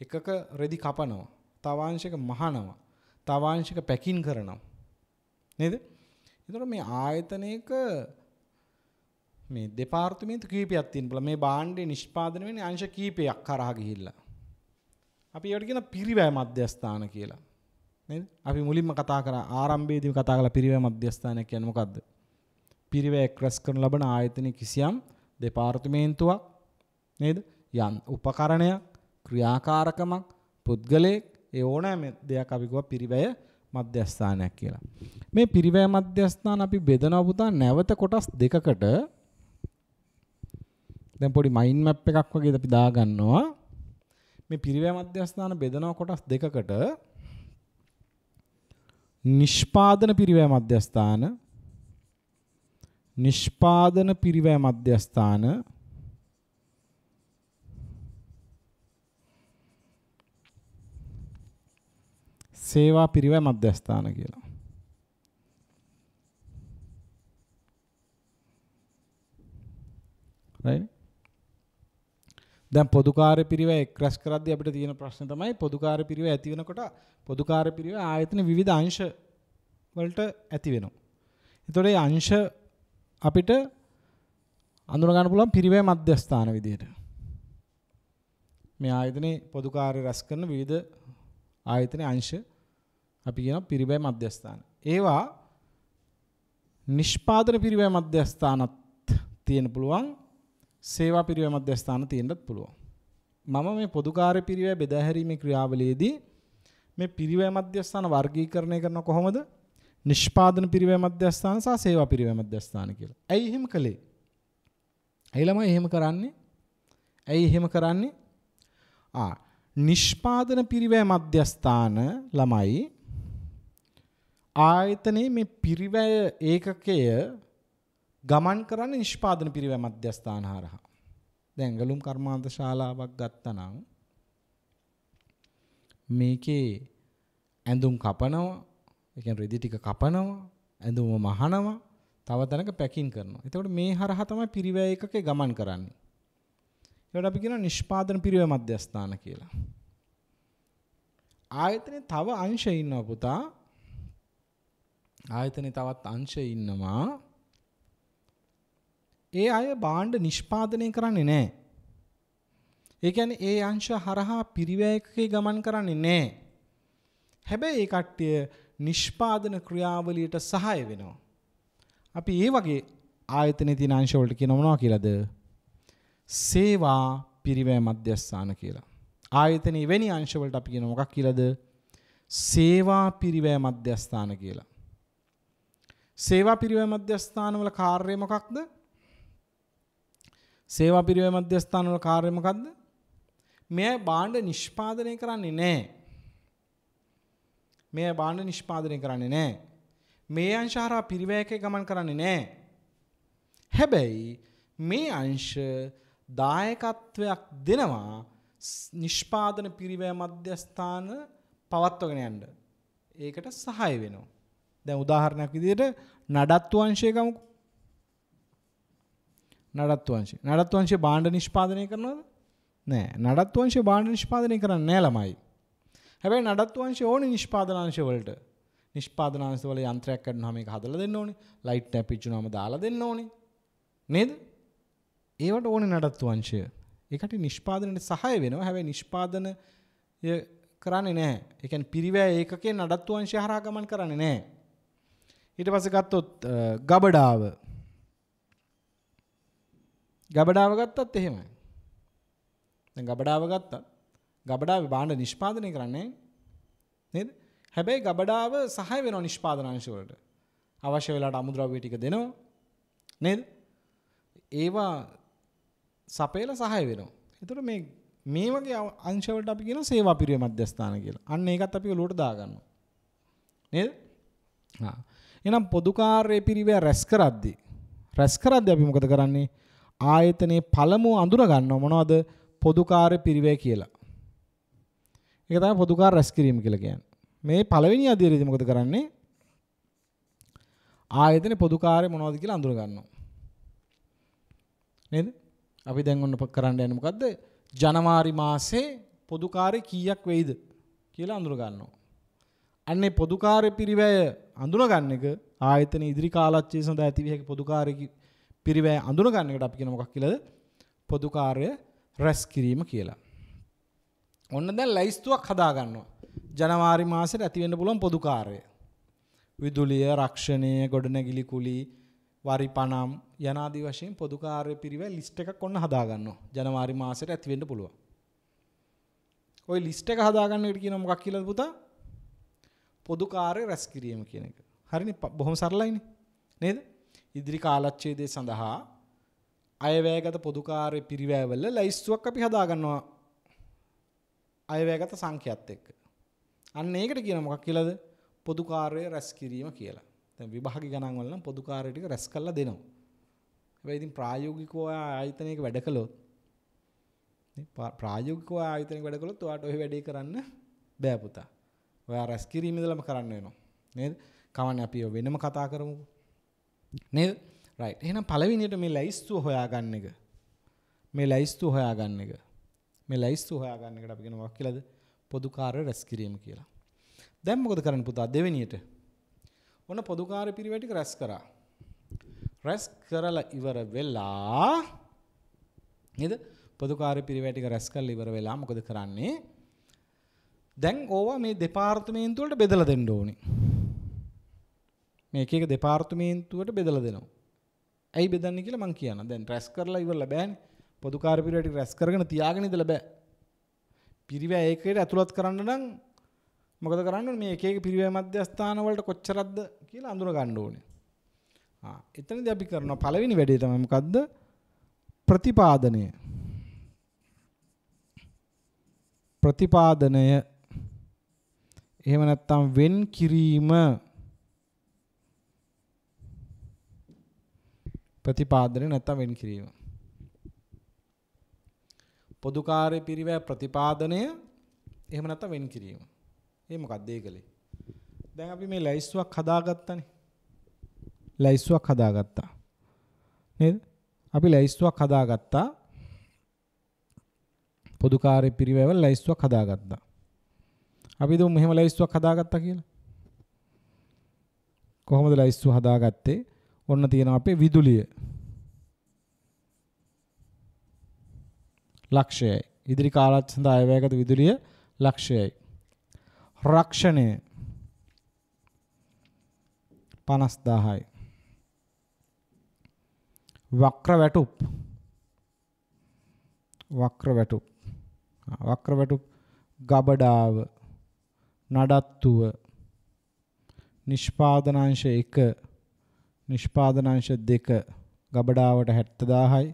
එකක රෙදි කපනවා. තව අංශයක මහනවා. තව අංශයක පැකින් කරනවා. නේද? ඒතර මේ ආයතනයක මේ දෙපාර්තමේන්තු කීපයක් තියෙනවා. මේ භාණ්ඩේ නිෂ්පාදනය වෙන්නේ අංශ කීපයක් කරා ගිහිල්ලා. අපි ඒවට කියන පිරිවැය මධ්‍යස්ථාන කියලා. නේද? අපි මුලින්ම කතා කරා ආරම්භයේදී කතා කළා පිරිවැය මධ්‍යස්ථානය කියන්නේ මොකද්ද? පිරිවැය රැස් කරන ලබන ආයතනයේ කිසියම් දෙපාර්තමේන්තුවක් නේද? යන් උපකරණයක්, ක්‍රියාකාරකමක්, පුද්ගලයෙක් ඒ ඕනෑම දෙයක් අපි කියව පිරිවැය මධ්‍යස්ථානයක් කියලා. මේ පිරිවැය මධ්‍යස්ථාන අපි බෙදනවා පුතා නැවත කොටස් දෙකකට. දැන් පොඩි මයින්ඩ් මැප් එකක් වගේ අපි දාගන්නවා. මේ පිරිවැය මධ්‍යස්ථාන බෙදනවා කොටස් දෙකකට. නිෂ්පාදන පිරිවැය මධ්‍යස්ථාන, නිෂ්පාදන පිරිවැය මධ්‍යස්ථාන, සේවා පිරිවැය මධ්‍යස්ථාන කියලා. right? දැන් පොදු කාර්ය පිරිවැය එක් රැස් කරද්දී අපිට තියෙන ප්‍රශ්න තමයි පොදු කාර්ය පිරිවැය ඇති වෙනකොට පොදු කාර්ය පිරිවැය ආයතන විවිධ අංශ වලට ඇති වෙනවා. ඒතකොට මේ අංශ අපිට අඳුන ගන්න පුළුවන් පිරිවැය මධ්‍යස්ථාන විදිහට. මේ ආයතනයේ පොදු කාර්ය රැස් කරන විවිධ ආයතනයේ අංශ අපි කියනවා පිරිවැය මධ්‍යස්ථාන. ඒවා නිෂ්පාදන පිරිවැය මධ්‍යස්ථානත් තියෙන්න පුළුවන්. සේවා පිරිවැය මධ්‍යස්ථාන තියෙන්නත් පුළුවන්. මම මේ පොදු කාර්ය පිරිවැය බෙදා හැරීමේ ක්‍රියාවලියේදී මේ පිරිවැය මධ්‍යස්ථාන වර්ගීකරණය කරන කොහොමද? නිෂ්පාදන පිරිවැය මධ්‍යස්ථාන සහ සේවා පිරිවැය මධ්‍යස්ථාන කියලා. ඇයි එහෙම කළේ? ඇයි ළමයි එහෙම කරන්නේ? ඇයි එහෙම කරන්නේ? නිෂ්පාදන පිරිවැය මධ්‍යස්ථාන ළමයි ආයතනයේ මේ පිරිවැය ඒකකය ගමන් කරන්නේ නිෂ්පාදන පිරිවැය මධ්‍යස්ථාන හරහා. දැන් ඇඟලුම් කර්මාන්ත ශාලාවක් ගත්තා නම් මේකේ ඇඳුම් කපනවා, ඒ කියන්නේ රෙදි ටික කපනවා, ඇඳුම මහනවා, තව තැනක පැකින් කරනවා. එතකොට මේ හරහා තමයි පිරිවැය ඒකකේ ගමන් කරන්නේ. ඒකට අපි කියනවා නිෂ්පාදන පිරිවැය මධ්‍යස්ථාන කියලා. ආයතනයේ තව අංශ ඉන්නවා පුතා. ආයතනයේ තවත් අංශ ඉන්නවා. ඒ අය භාණ්ඩ නිෂ්පාදනය කරන්නේ නැහැ. ඒ කියන්නේ ඒ අංශ හරහා පිරිවැයකේ ගමන් කරන්නේ නැහැ. හැබැයි ඒ කට්ටිය නිෂ්පාදන ක්‍රියාවලියට සහාය වෙනවා. අපි ඒ වගේ ආයතනයේ තියෙන අංශ වලට කියන මොනවා කියලාද? සේවා පිරිවැය මධ්‍යස්ථාන කියලා. ආයතනයේ වෙනි අංශ වලට අපි කියන මොකක් කියලාද? සේවා පිරිවැය මධ්‍යස්ථාන කියලා. සේවා පිරිවැය මධ්‍යස්ථාන වල කාර්යය මොකක්ද? සේවා පිරිවැය මධ්‍යස්ථාන වල කාර්යය මොකක්ද? මේ භාණ්ඩ නිෂ්පාදනය කරන්නේ නැහැ. මේ භාණ්ඩ නිෂ්පාදනය කරන්නේ නැහැ. මේ අංශ හරහා පිරිවැයකේ ගමන් කරන්නේ නැහැ. හැබැයි මේ අංශ දායකත්වයක් දෙනවා නිෂ්පාදන පිරිවැය මධ්‍යස්ථාන පවත්වගෙන යන්න. ඒකට සහාය වෙනවා. දැන් උදාහරණයක් විදිහට නඩත්තු අංශය ගමුකෝ. නඩත්තු අංශය භාණ්ඩ නිෂ්පාදනය කරනවද? නෑ. නඩත්තු අංශය භාණ්ඩ නිෂ්පාදනය කරන්නේ නෑ ළමයි. හැබැයි නඩත්තු අංශය ඕනේ නිෂ්පාදන අංශ වලට. නිෂ්පාදන අංශ වල යන්ත්‍රයක් කඩනවාම මේක හදලා දෙන්න ඕනේ. ලයිට් එක පිච්චුනවාම දාලා දෙන්න ඕනේ. නේද? ඒවට ඕනේ නඩත්තු අංශය. ඒකට නිෂ්පාදනයේ සහාය වෙනවා. හැබැයි නිෂ්පාදනය කරන්නේ නැහැ. ඒ කියන්නේ පිරිවැය ඒකකේ නඩත්තු අංශය හරහා ගමන් කරන්නේ නැහැ. ඊට පස්සේ ගත්තොත් ගබඩාව ගත්තත් එහෙමයි. දැන් ගබඩාව ගත්තා. ගබඩාවේ භාණ්ඩ නිෂ්පාදනය කරන්නේ නේද? හැබැයි ගබඩාව සහාය වෙනවා නිෂ්පාදන අංශ වලට. අවශ්‍ය වෙලාවට අමුද්‍රව්‍ය ටික දෙනවා. නේද? ඒවා සපයලා සහාය වෙනවා. ඒතර මේ වගේ අංශ වලට අපි කියනවා සේවා පිරිවැය මධ්‍යස්ථාන කියලා. අන්න ඒකත් අපි ඔලුවට දාගන්නවා. නේද? හා. එහෙනම් පොදු කාර්ය පිරිවැය රැස් කරද්දී අපි මොකද කරන්නේ? ආයතනයේ පළමුව අඳුර ගන්නව මොනවද? පොදු කාර්ය පිරිවැය කියලා. ඒක තමයි පොදු කාර්ය රැස් කිරීම කියලා කියන්නේ. මේ පළවෙනි අදියරේදී මොකද කරන්නේ? ආයතනයේ පොදු කාර්ය මොනවද කියලා අඳුර ගන්නවා. නේද? අපි දැන් ඔන්න කරන්න යන්නේ මොකද්ද? ජනවාරි මාසේ පොදු කාර්ය කීයක් වෙයිද කියලා අඳුර ගන්නවා. අන්නේ පොදු කාර්ය පිරිවැය අඳුර ගන්න එක ආයතන ඉදිරි කාලච්චය සඳහා ඇති විය හැකි පොදු කාර්ය පිරිවැය අඳුර ගන්න එකට අපි කියන මොකක් කියලාද? පොදු කාර්ය රැස් කිරීම කියලා. ඔන්න දැන් ලයිස්තුවක් හදා ගන්නවා. ජනවාරි මාසෙට ඇති වෙන්න පුළුවන් පොදු කාර්ය. විදුලිය, රක්ෂණය, ගොඩනැගිලි කුලී, වරි පනම් යනාදී වශයෙන් පොදු කාර්ය පිරිවැය ලිස්ට් එකක් ඔන්න හදා ගන්නවා. ජනවාරි මාසෙට ඇති වෙන්න පුළුවන්. ওই ලිස්ට් එක හදා ගන්න එකට කියන මොකක් කියලාද පුතා? පොදු කාර්ය රැස් කිරීම කියන එක. හරිනේ, බොහොම සරලයිනේ. නේද? ඉදිරි කාලච්ඡේදය සඳහා අයවැයගත පොදු කාර්ය පිරිවැයවල ලයිස්තුවක් අපි හදා ගන්නවා. අයවැයගත සංඛ්‍යාත් එක්ක. අන්න ඒකට කියන මොකක් කියලාද? පොදු කාර්ය රැස් කිරීම කියලා. දැන් විභාග ගණන් වල නම් පොදු කාර්ය ටික රැස් කරලා දෙනවා. හැබැයි ඉතින් ප්‍රායෝගිකව ආයතනයක වැඩ කළොත් ඔයාට ඔය වැඩේ කරන්න බෑ පුතා. ඔයා රැස් කිරීම ඉදලම කරන්න වෙනවා. නේද? කවන්නේ අපි වෙනම කතා කරමුකෝ. නේද? රයිට්. එහෙනම් පළවෙනියට මේ ලයිස්තුව හොයාගන්න එක. මේ ලයිස්තුව හොයාගන්න එකට අපි කියන මොකක් කියලාද? පොදු කාර්ය රැස් කිරීම කියලා. දැන් මොකද කරන්න පුතා? දෙවෙනියට. ඔන්න පොදු කාර්ය පිරිවැය ටික රැස් කරා. රැස් කරලා ඉවර වෙලා නේද? පොදු කාර්ය පිරිවැය ටික රැස් කරලා ඉවර වෙලා මොකද කරන්නේ? දැන් ඕවා මේ දෙපාර්තමේන්තු වලට බෙදලා දෙන්න ඕනේ. මේ එක එක දෙපාර්තමේන්තුවට බෙදලා දෙනවා. ඇයි බෙදන්නේ කියලා මම කියනවා. දැන් රැස් කරලා ඉවරලා බෑනේ. පොදු කාර්ය පිරිවැය ටික රැස් කරගෙන තියාගෙන ඉඳලා බෑ. පිරිවැය ඒකේට ඇතුළත් කරන්න නම් මොකද කරන්න ඕනේ? මේ එක එක පිරිවැය මධ්‍යස්ථාන වලට කොච්චරක්ද කියලා අඳුර ගන්න ඕනේ. එතනදී අපි කරනවා පළවෙනි වැඩේ තමයි මොකද්ද? ප්‍රතිපාදනය. එහෙම නැත්නම් වෙන් කිරීම. ප්‍රතිපාදනය නැත්නම් වෙන් කිරීම. පොදු කාර්ය පිරිවැය ප්‍රතිපාදනය එහෙම නැත්නම් වෙන් කිරීම. ඒ මොකක්ද ඒකලේ? දැන් අපි මේ ලයිස්තුවක් හදාගත්තානේ. නේද? අපි ලයිස්තුවක් හදාගත්තා. පොදු කාර්ය පිරිවැය වල ලයිස්තුවක් හදාගත්තා. අපි දුම් මෙහෙම ලයිස්තුවක් හදාගත්තා කියලා. කොහොමද ලයිස්තුව හදාගත්තේ? ඔන්න තියෙනවා අපේ විදුලිය. ලක්ෂයයි. ඉදිරි කාලත් සඳහා අයවැයගත විදුලිය ලක්ෂයයි. රක්ෂණය 50000යි. වක්‍ර වැටුප් ගබඩාව නඩත්තුව නිෂ්පාදනාංශ 1 නිෂ්පාදනාංශ 2 ගබඩාවට 70000යි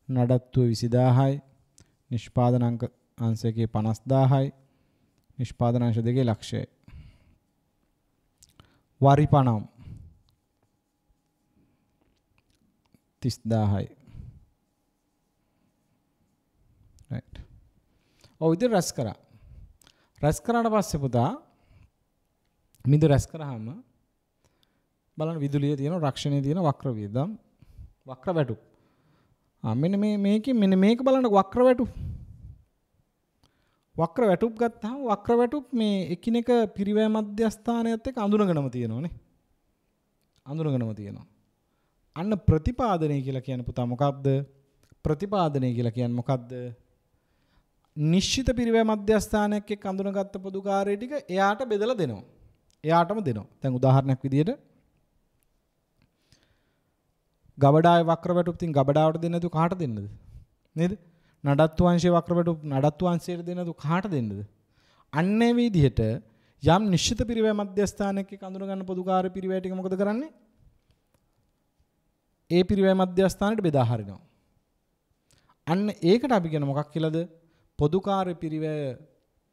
නඩත්තුව 20000යි නිෂ්පාදනාංක අංශයේ 50000යි නිෂ්පාදනාංශ 2 ලක්ෂයයි. වරි පණම් 30000යි. right. ඔව් ඉතින් රැස් කරා. රැස් කරාට පස්සේ පුතා මිද රැස් කරාම බලන්න විදුලිය තියෙන රක්ෂණයේ තියෙන වක්‍ර වියදම් වක්‍ර වැටුප්. මෙන්න මේක බලන්න වක්‍ර වැටුප්. වක්‍ර වැටුප් ගත්තාම වක්‍ර වැටුප් මේ එකිනෙක පිරිවැය මධ්‍යස්ථානයත් එක්ක අඳුනගෙනම තියෙනවනේ. අඳුනගෙනම තියෙනවා. අන්න ප්‍රතිපාදනය කියලා කියන්නේ පුතා මොකක්ද? ප්‍රතිපාදනය කියලා කියන්නේ මොකක්ද? නිශ්චිත පිරිවැය මධ්‍යස්ථානයක් එක්ක අඳුනගත්ත පොදු කාර්ය ටික එයාට බෙදලා දෙනවා. එයාටම දෙනවා. දැන් උදාහරණයක් විදියට ගබඩාවේ වක්‍ර වැටුප් තින් ගබඩාවට දෙන්නේ නැතුව කාට දෙන්නද? නේද? නඩත්තු අංශයේ වක්‍ර වැටුප් නඩත්තු අංශයට දෙන්නේ නැතුව කාට දෙන්නද? අන්නේ විදිහට යම් නිශ්චිත පිරිවැය මධ්‍යස්ථානයක් එක්ක අඳුන ගන්න පොදු කාර්ය පිරිවැය ටික මොකද කරන්නේ? ඒ පිරිවැය මධ්‍යස්ථානෙට බෙදා හරිනවා. අන්න ඒකට අපි කියන මොකක් කියලාද? පොදු කාර්ය පිරිවැය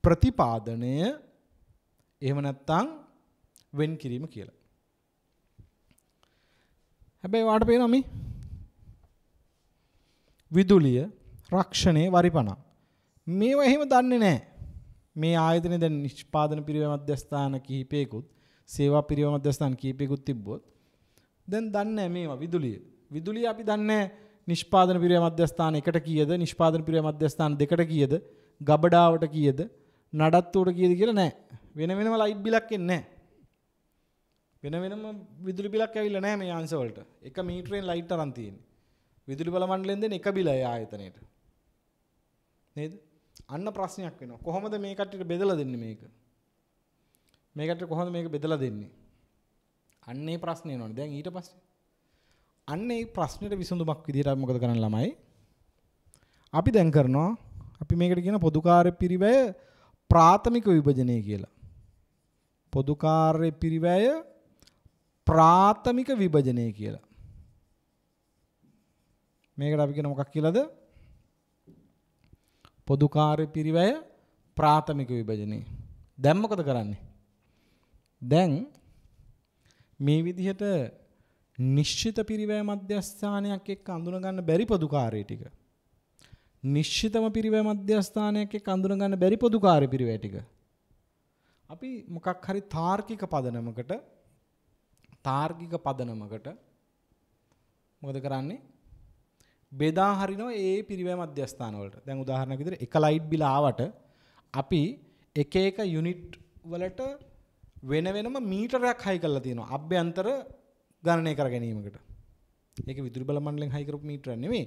ප්‍රතිපාදනය එහෙම නැත්නම් වෙන් කිරීම කියලා. හැබැයි වාට පේනවා මේ විදුලිය රක්ෂණයේ වරිපණ මේවා එහෙම දන්නේ නැහැ. මේ ආයතනේ දැන් නිෂ්පාදන පිරිවැය මධ්‍යස්ථාන කිහිපයකුත් සේවා පිරිවැය මධ්‍යස්ථාන කිහිපයකුත් තිබ්බොත් දැන් දන්නේ නැහැ මේවා විදුලිය අපි දන්නේ නිෂ්පාදන පිරිවැය මධ්‍යස්ථාන 1ට කීයද නිෂ්පාදන පිරිවැය මධ්‍යස්ථාන 2ට කීයද ගබඩාවට කීයද නඩත්තුවට කීයද කියලා නැහැ. වෙන වෙනම ලයිට් බිලක් එන්නේ නැහැ. වෙන වෙනම විදුලි බිලක් ඇවිල්ලා නැහැ මේ අංශ වලට. එක මීටරෙන් ලයිට් අරන් තියෙන්නේ. විදුලි බල මණ්ඩලයෙන් දෙන එක බිලයි ආයතනයේට. නේද? අන්න ප්‍රශ්නයක් වෙනවා. කොහොමද මේ කට්ටියට බෙදලා දෙන්නේ මේක? මේ කට්ටියට කොහොමද මේක බෙදලා දෙන්නේ? අන්න ඒ ප්‍රශ්නේ එනවනේ. දැන් ඊට පස්සේ අන්න ඒ ප්‍රශ්නෙට විසඳුමක් විදිහට අපි මොකද කරන්න ළමයි? අපි දැන් කරනවා අපි මේකට කියන පොදු කාර්ය පිරිවැය ප්‍රාථමික විභජනය කියලා. පොදු කාර්ය පිරිවැය ප්‍රාථමික විභජනය කියලා. මේකට අපි කියන මොකක් කියලාද? පොදු කාර්ය පිරිවැය ප්‍රාථමික විභජනය. දැන් මොකද කරන්නේ? දැන් මේ විදිහට නිශ්චිත පිරිවැය මධ්‍යස්ථානයක් එක්ක අඳුන ගන්න බැරි පොදු කාර්ය ටික නිශ්චිතම පිරිවැය මධ්‍යස්ථානයක් එක්ක අඳුන ගන්න බැරි පොදු කාර්ය පිරිවැය ටික අපි මොකක් හරි තාර්කික පදනමකට මොකද කරන්නේ? බෙදා හරිනවා ඒ පිරිවැය මධ්‍යස්ථාන වලට. දැන් උදාහරණයක් විදිහට එක ලයිට් බිල ආවට අපි එක යුනිට් වලට වෙන වෙනම මීටරයක් හයි කරලා තියෙනවා අභ්‍යන්තර ගණනය කර ගැනීමකට. ඒක විදුලි බල මණ්ඩලයෙන් හයි කරපු මීටරයක් නෙමෙයි.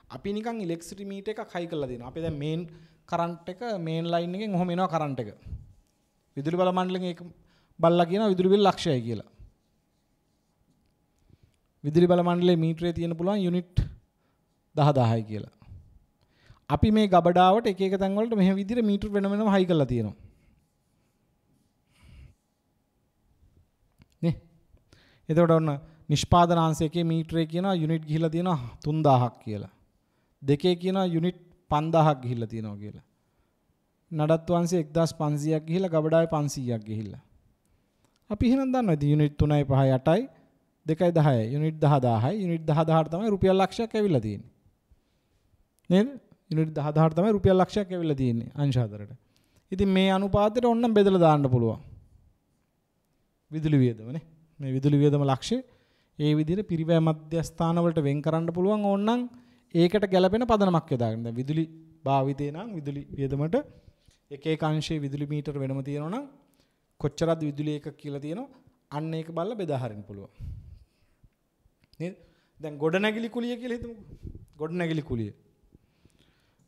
අපි නිකන් ඉලෙක්ට්‍රිසිටි මීටර් එකක් හයි කරලා දෙනවා. අපි දැන් මේන් කරන්ට් එක මේන් ලයින් එකෙන් ඔහොම එනවා කරන්ට් එක. විදුලි බල මණ්ඩලයෙන් ඒක බලලා කියනවා විදුලි බිල් ලක්ෂයයි කියලා. විදුලි බල මණ්ඩලයේ මීටරේ තියෙන පුළුවන් යුනිට් 10000යි කියලා. අපි මේ ගබඩාවට එක තැන් වලට මෙහෙම විදිහට මීටර වෙන වෙනම හයි කරලා තියෙනවා. නේ? එතකොට ඔන්න නිෂ්පාදනාංශයේ මීටරේ කියනවා යුනිට් ගිහිලා තියෙනවා 3000ක් කියලා. දෙකේ කියනවා යුනිට් 5000ක් ගිහිලා තියෙනවා කියලා. නඩත්තු අංශයේ 1500ක් ගිහිලා ගබඩාවේ 500ක් ගිහිලා. අපි එහෙනම් දන්නවා ඉතින් යුනිට් 3යි 5යි 8යි 2යි 10යි යුනිට් 10000යි යුනිට් 10000ට තමයි රුපියල් ලක්ෂයක් ඇවිල්ලා තියෙන්නේ. නේද? යුනිට් 10000ට තමයි රුපියල් ලක්ෂයක් ඇවිල්ලා තියෙන්නේ අංශ 4ට. ඉතින් මේ අනුපාතයට ඕනනම් බෙදලා දාන්න පුළුවන්. විදුලි වියදම නේ. මේ විදුලි වියදම ලක්ෂය ඒ විදිහට පිරිවැය මධ්‍යස්ථාන වලට වෙන් කරන්න පුළුවන් ඕනනම් ඒකට ගැළපෙන පදනමක් යොදාගන්න. දැන් විදුලි භාවිතේ නම් විදුලි වියදමට එක අංශයේ විදුලි මීටර වෙනම තියෙනවා නම් කොච්චරද විදුලි එකක් කියලා තියෙනවා අන්න ඒක බලලා බෙදා හරින්න පුළුවන්. නේද? දැන් ගොඩනැගිලි කුලිය කියලා හිතමුකෝ.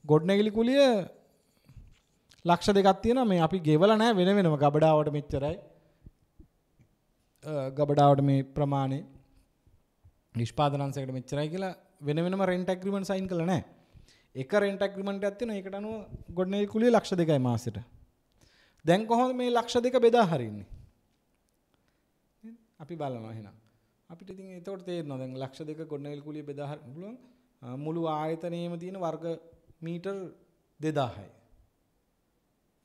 ගොඩනැගිලි කුලිය ලක්ෂ දෙකක් තියෙනවා මේ අපි ගෙවලා නැහැ වෙන වෙනම ගබඩාවට මෙච්චරයි ගබඩාවට මේ ප්‍රමාණය නිෂ්පාදන අංශයකට මෙච්චරයි කියලා වෙන වෙනම රෙන්ට් ඇග්‍රීමන්ට් සයින් කරලා නැහැ. එක රෙන්ට් ඇග්‍රීමන්ට් එකක් තියෙනවා ඒකට අනුව ගොඩනැගිලි කුලිය ලක්ෂ 2යි මාසෙට. දැන් කොහොමද මේ ලක්ෂ 2 බෙදා හරින්නේ? අපි බලනවා එහෙනම්. අපිට ඉතින් එතකොට තේරෙනවා දැන් ලක්ෂ 2 ගොඩනැගිලි කුලිය බෙදා හරින්න පුළුවන්. මුළු ආයතනයේම තියෙන වර්ග මීටර් 2000යි.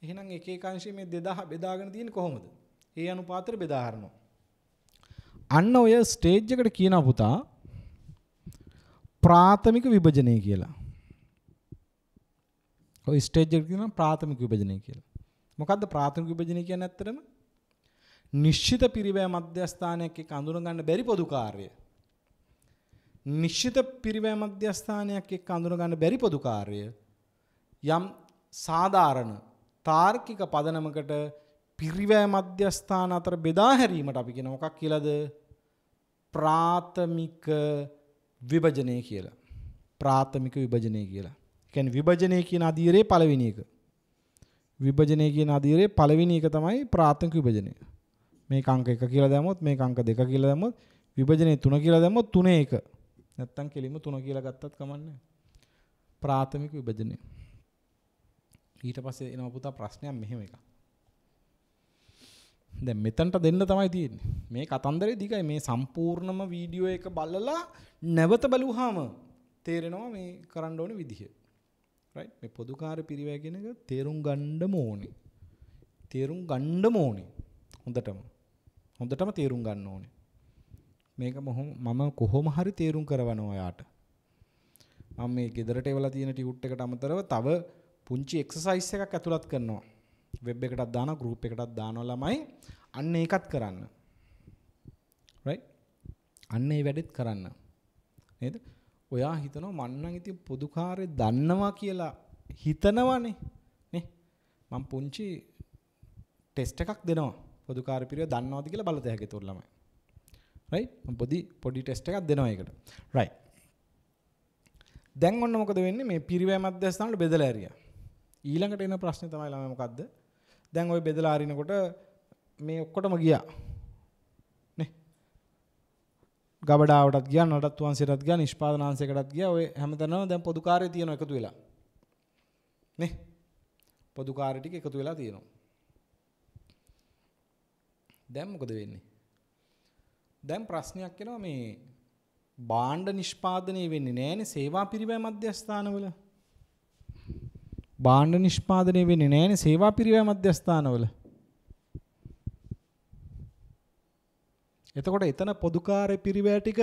එහෙනම් එක එක අංශයේ මේ 2000 බෙදාගෙන තියෙන්නේ කොහොමද? ඒ අනුපාතයට බෙදා හරිනවා. අන්න ඔය ස්ටේජ් එකට කියනවා පුතා ප්‍රාථමික විභජනය කියලා. ඔය ස්ටේජ් එකට කියනවා ප්‍රාථමික විභජනය කියලා. මොකද්ද ප්‍රාථමික විභජනය කියන්නේ ඇත්තටම? නිශ්චිත පිරිවැය මධ්‍යස්ථානයක් එක්ක අඳුන ගන්න බැරි පොදු කාර්යය. නිශ්චිත පිරිවැය මධ්‍යස්ථානයක් එක්ක අඳුන ගන්න බැරි පොදු කාර්යය යම් සාධාරණ තාර්කික පදනමකට පිරිවැය මධ්‍යස්ථාන අතර බෙදා හැරීමට අපි කියන මොකක් කියලාද? ප්‍රාථමික විභජනය කියලා. ප්‍රාථමික විභජනය කියලා. කියන්නේ විභජනය කියන අදියරේ පළවෙනි එක. විභජනය කියන අදියරේ පළවෙනි එක තමයි ප්‍රාථමික විභජනය. මේක අංක 1 කියලා දැම්මොත් මේක අංක 2 කියලා දැම්මොත් විභජනයේ 3 කියලා දැම්මොත් 3 1. නැත්තම් කෙලින්ම 3 කියලා ගත්තත් කමන්නේ. ප්‍රාථමික විභජනය. ඊට පස්සේ එනවා පුතා ප්‍රශ්නයක් මෙහෙම එකක්. දැන් මෙතනට දෙන්න තමයි තියෙන්නේ. මේ කතන්දරේ දිගයි මේ සම්පූර්ණම වීඩියෝ එක බලලා නැවත බලුවාම තේරෙනවා මේ කරන්න ඕනේ විදිහ. රයිට් මේ පොදුකාර්ය පිරිවැය කියන එක තේරුම් ගන්නම ඕනේ. තේරුම් ගන්නම ඕනේ. හොඳටම තේරුම් ගන්න ඕනේ. මේක මම කොහොම හරි තේරුම් කරවනවා ඔයාට. මම මේ ගෙදරට එවලා තියෙන ටියුට් එකට අමතරව තව පුංචි එක්සර්සයිස් එකක් ඇතුළත් කරනවා. වෙබ් එකටත් දානවා ගෲප් එකටත් දානවා ළමයි අන්න ඒකත් කරන්න. රයිට්? අන්න ඒ වැඩෙත් කරන්න. නේද? ඔයා හිතනවා මං නම් ඉතින් පොදුකාර්ය දන්නවා කියලා හිතනවනේ. නේ? මම පුංචි ටෙස්ට් එකක් දෙනවා. පොදුකාර්ය පිරිවෙය දන්නවද කියලා බලත හැකි ඒතොර ළමයි. රයිට්? මම පොඩි ටෙස්ට් එකක් දෙනවා ඒකට. රයිට්. දැන් ඔන්න මොකද වෙන්නේ මේ පිරිවෙය මධ්‍යස්ථාන වල බෙදලා ඇරියා. ඊළඟට එන ප්‍රශ්නේ තමයි ළමයි මොකද්ද? දැන් ওই බෙදලා අරිනකොට මේ ඔක්කොටම ගියා. නේ? ගබඩාවටත් ගියා, නඩත්තු අංශයටත් ගියා, නිෂ්පාදන අංශයකටත් ගියා. ඔය හැමතැනම දැන් පොදු කාර්යය තියෙනවා එකතු වෙලා. නේ? පොදු කාර්ය ටික එකතු වෙලා තියෙනවා. දැන් මොකද වෙන්නේ? දැන් ප්‍රශ්නයක් එනවා මේ භාණ්ඩ නිෂ්පාදනය වෙන්නේ නැහැනේ සේවා පිරිවැය මධ්‍යස්ථානවල. භාණ්ඩ නිෂ්පාදනය වෙන්නේ නැහැනේ සේවා පිරිවැය මධ්‍යස්ථානවල. එතකොට එතන පොදුකාර්ය පිරිවැය ටික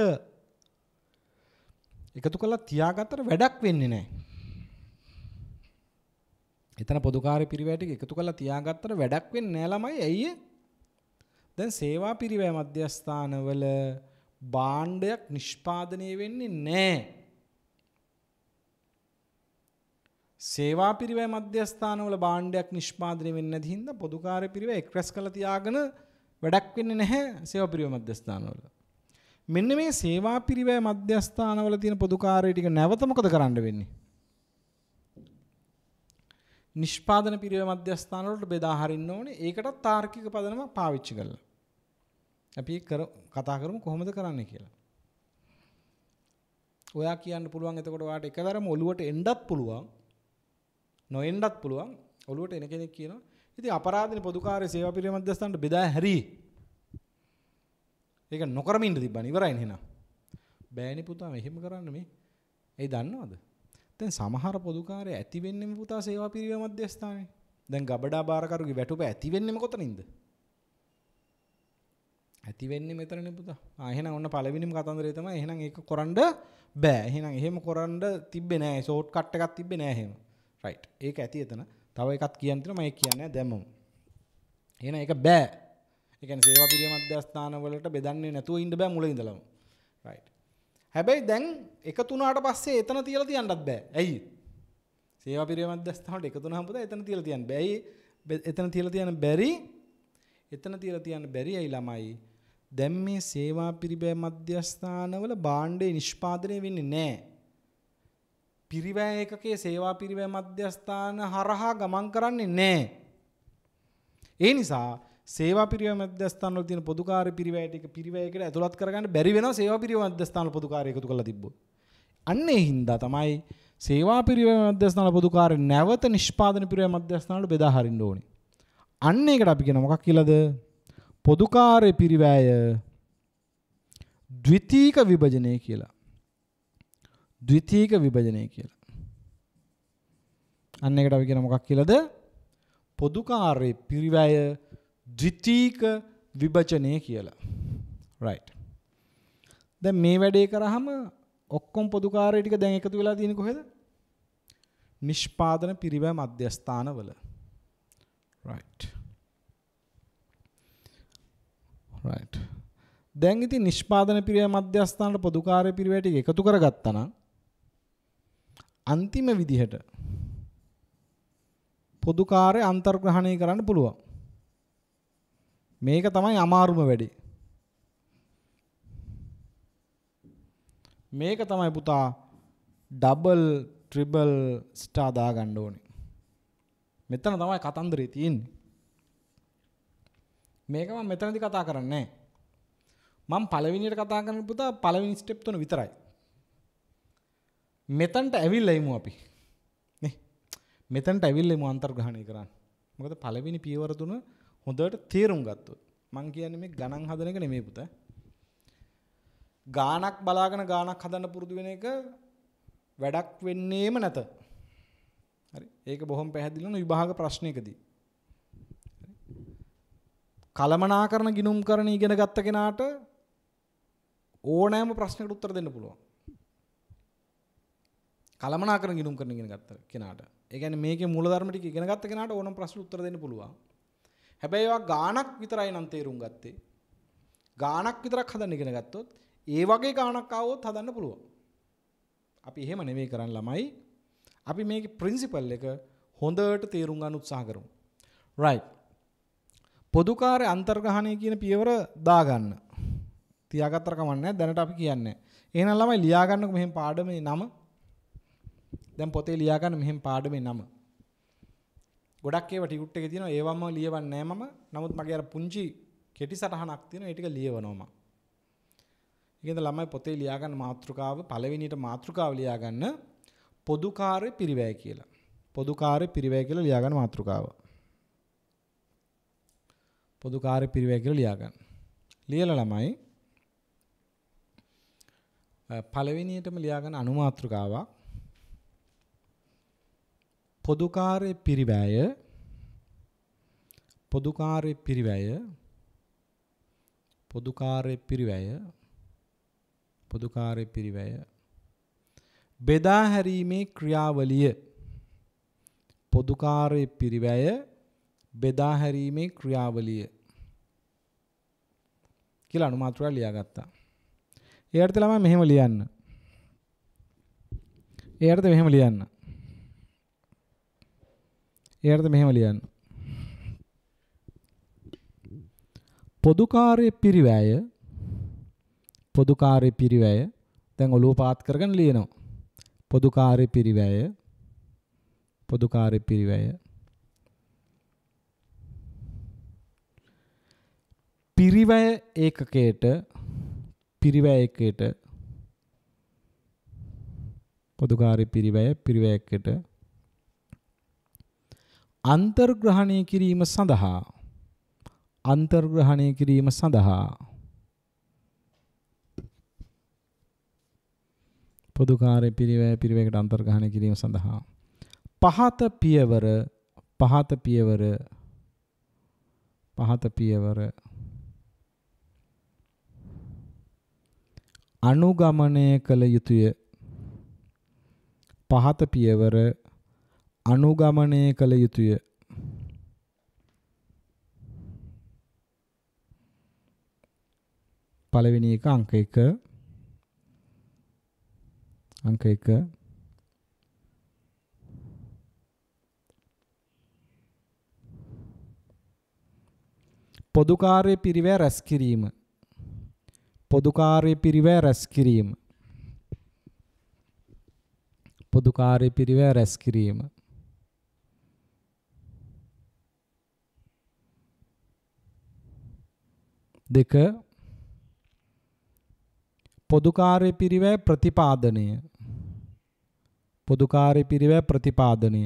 එකතු කරලා තියාගත්තට වැඩක් වෙන්නේ නැහැ. එතන පොදුකාර්ය පිරිවැය ටික එකතු කරලා තියාගත්තට වැඩක් වෙන්නේ නැහැ ළමයි. ඇයි? දැන් සේවා පිරිවැය මධ්‍යස්ථානවල භාණ්ඩයක් නිෂ්පාදනය වෙන්නේ නැහැ. සේවා පිරිවැය මධ්‍යස්ථානවල භාණ්ඩයක් නිෂ්පාදනය වෙන්නේ නැති හින්දා පොදුකාර්ය පිරිවැය එක්රැස් කරලා තියාගෙන වැඩක් වෙන්නේ නැහැ සේවා පිරිවැය මධ්‍යස්ථානවල. මෙන්න මේ සේවා පිරිවැය මධ්‍යස්ථානවල තියෙන පොදුකාර්ය ටික නැවත මොකද කරන්න වෙන්නේ? නිෂ්පාදන පිරිවැය මධ්‍යස්ථාන වලට බෙදා හරින්න ඕනේ. ඒකටත් තාර්කික පදනම පාවිච්චි කරලා. අපි කතා කරමු කොහොමද කරන්නේ කියලා. ඔයා කියන්න පුළුවන් එතකොට ඔයාට එකවරම ඔලුවට එන්නත් පුළුවන්. නොඑන්නත් පුළුවන්. ඔලුවට එන කෙනෙක් කියනවා ඉතින් අපරාධනේ පොදුකාර්ය සේවා පිරිවැය මධ්‍යස්ථානට බෙදා හැරි. ඒක නොකරමින් ඉන්න තිබ්බනේ ඉවරයිනේ එහෙනම්. බෑනේ පුතා මෙහෙම කරන්න මේ. ඒ දන්නවද? දැන් සමහර පොදුකාර්ය ඇති වෙන්නේම පුතා සේවා පිරිවැය මධ්‍යස්ථානේ. දැන් ගබඩා බාරකරුගේ වැටුප ඇති වෙන්නේම කොතනින්ද? ඇති වෙන්නේ මෙතනනේ පුතා. එහෙනම් ඔන්න පළවෙනිම කතන්දරේ තමයි එහෙනම් ඒක කරන්න බෑ. එහෙනම් එහෙම කරන්න තිබ්බේ නෑ. ෂෝට් කට් එකක් තිබ්බේ නෑ එහෙම. රයිට්. ඒක ඇති එතන. තව එකක් කියන්න තියෙනවා මම ඒක කියන්නේ දැම්මම. එහෙනම් ඒක බෑ. ඒ කියන්නේ සේවා පිරිවැය මධ්‍යස්ථාන වලට බෙදන්නේ නැතුව ඉන්න බෑ මුල ඉඳලම. රයිට්. හැබැයි දැන් එකතු වුණාට පස්සේ එතන තියලා තියන්නත් බෑ. ඇයි? සේවා පිරිවැය මධ්‍යස්ථාන වලට එකතු වුණාම පුතා එතන තියලා තියන්න බෑ. එතන තියලා තියන්න බැරි. එතන තියලා තියන්න බැරි ඇයි ළමයි? දැන් මේ සේවා පිරිවැය මධ්‍යස්ථානවල භාණ්ඩේ නිෂ්පාදනය වෙන්නේ නැහැ. පිරිවැය ඒකකයේ සේවා පිරිවැය මධ්‍යස්ථාන හරහා ගමන් කරන්නේ නැහැ. ඒ නිසා සේවා පිරිවැය මධ්‍යස්ථාන වල තියෙන පොදුකාර්ය පිරිවැය ටික පිරිවැයකට ඇතුළත් කරගන්න බැරි වෙනවා සේවා පිරිවැය මධ්‍යස්ථාන වල පොදුකාර්ය එකතු කරලා තිබ්බොත්. අන්න ඒ හින්දා තමයි සේවා පිරිවැය මධ්‍යස්ථාන වල පොදුකාර්ය නැවත නිෂ්පාදන පිරිවැය මධ්‍යස්ථාන වල බෙදා හරින්න ඕනේ. අන්න ඒකට අපි කියන මොකක් කියලාද? පොදුකාර්ය පිරිවැය ද්විතීක විභජනය කියලා. ද්විතීක විභජනය කියලා. අන්න ඒකට අපි කියන මොකක් කියලාද? පොදුකාර්ය පිරිවැය ද්විතීක විභජනය කියලා. right. දැන් මේ වැඩේ කරාම ඔක්කොම පොදුකාර්ය ටික දැන් එකතු වෙලා තියෙන්නේ කොහෙද? නිෂ්පාදන පිරිවැය මධ්‍යස්ථානවල. right. right. දැන් ඉතින් නිෂ්පාදන පිරිවැය මධ්‍යස්ථානට පොදුකාර්ය පිරිවැය ටික එකතු කරගත්තා නම් අන්තිම විදිහට පොදුකාර්ය අන්තර්ග්‍රහණය කරන්න පුළුවන්. මේක තමයි අමාරුම වැඩේ. මේක තමයි පුතා ඩබල් ට්‍රිබල් ස්ටාර් දාගන්න ඕනේ. මෙතන තමයි කතන්දරේ තියෙන්නේ. මේක මම මෙතනදී කතා කරන්නේ නැහැ. මම පළවෙනියට කතා කරන්නේ පුතා පළවෙනි ස්ටෙප් තුන විතරයි. මෙතනට ඇවිල්ලා ඉමු අපි. නේ. මෙතනට ඇවිල්ලා ඉමු අන්තර්ග්‍රහණය කරන්න. මොකද පළවෙනි පියවර තුන හොඳට තේරුම් ගත්තොත් මං කියන්නේ මේ ගණන් හදන එක නෙමෙයි පුතා. ගානක් බලාගෙන ගානක් හදන්න පුරුදු වෙන එක වැඩක් වෙන්නේම නැත. හරි. ඒක බොහොම පැහැදිලි වෙන විභාග ප්‍රශ්නයකදී. කලමනාකරණ ගිණුම් කරන ඉගෙන ගත්ත කෙනාට ඕනෑම ප්‍රශ්නයකට උත්තර දෙන්න පුළුවන්. කලමනාකරණ ගිණුම් කරන ඉගෙන ගත්ත කෙනාට. ඒ කියන්නේ මේකේ මූලධර්ම ටික ඉගෙන ගත්ත කෙනාට ඕනම ප්‍රශ්න උත්තර දෙන්න පුළුවන්. හැබැයි ඒවා ගානක් විතරයි නම් තේරුම් ගත්තේ. ගානක් විතරක් හදන්න ඉගෙන ගත්තොත් ඒ වගේ ගානක් ආවොත් හදන්න පුළුවන්. අපි එහෙම නෙවෙයි කරන්න ළමයි. අපි මේකේ ප්‍රින්සිපල් එක හොඳට තේරුම් ගන්න උත්සාහ කරමු. right. පොදුකාර්ය අන්තර්ග්‍රහණය කියන පියවර දාගන්න. තියාගත්තර කමන්නේ දැනට අපි කියන්නේ. එහෙනම් ළමයි ලියා ගන්නකො මෙහෙම පාඩමේ නම. දැන් පොතේ ලියා ගන්න මෙහෙම පාඩමේ නම. ගොඩක් ඒවා ටිකුට් එකේ තියෙනවා ඒවම ලියවන්නේ නැහැ මම. නමුත් මගේ අර පුංචි කෙටි සටහනක් තියෙනවා ඒ ටික ලියවනවා මම. ඒකෙන්ද ළමයි පොතේ ලියා ගන්න මාතෘකාව පළවෙනියට මාතෘකාව ලියා ගන්න පොදුකාර්ය පිරිවැය කියලා. පොදුකාර්ය පිරිවැය කියලා ලියා ගන්න මාතෘකාව. පොදුකාර්ය පිරිවැය කියලා ලියා ගන්න. ලියලා ළමයි පළවෙනියටම ලියා ගන්න අනුමාතෘකාවක්. පොදුකාර්ය පිරිවැය පොදුකාර්ය පිරිවැය පොදුකාර්ය පිරිවැය පොදුකාර්ය පිරිවැය බෙදා හැරීමේ ක්‍රියාවලිය පොදුකාර්ය පිරිවැය බෙදා හැරීමේ ක්‍රියාවලිය කියලා අනුමාත්‍රා ලියාගත්තා. ඒ අර්ථය ළමයි මෙහෙම ලියන්න. ඒ අර්ථය මෙහෙම ලියන්න. ඒ අර්ථය මෙහෙම ලියන්න. පොදුකාර්ය පිරිවැය පොදුකාර්ය පිරිවැය දැන් ඔලුව පාත් කරගෙන ලියනවා. පොදුකාර්ය පිරිවැය පොදුකාර්ය පිරිවැය පිරිවැය ඒකකයට පිරිවැය එකකට පොදුකාර්ය පිරිවැය පිරිවැය එකකට අන්තර්ග්‍රහණය කිරීම සඳහා අන්තර්ග්‍රහණය කිරීම සඳහා පොදුකාර්ය පිරිවැය පිරිවැයකට අන්තර්ග්‍රහණය කිරීම සඳහා පහත පියවර අනුගමනය කළ යුතුය. පහත පියවර අනුගමනය කළ යුතුය. පළවෙනි එක අංක 1 පොදුකාර්ය පිරිවැය රැස් කිරීම පොදුකාර්ය පිරිවැය රැස් කිරීම පොදු කාර්ය පිරිවැය රැස් කිරීම. දෙක පොදු කාර්ය පිරිවැය ප්‍රතිපාදනය. පොදු කාර්ය පිරිවැය ප්‍රතිපාදනය.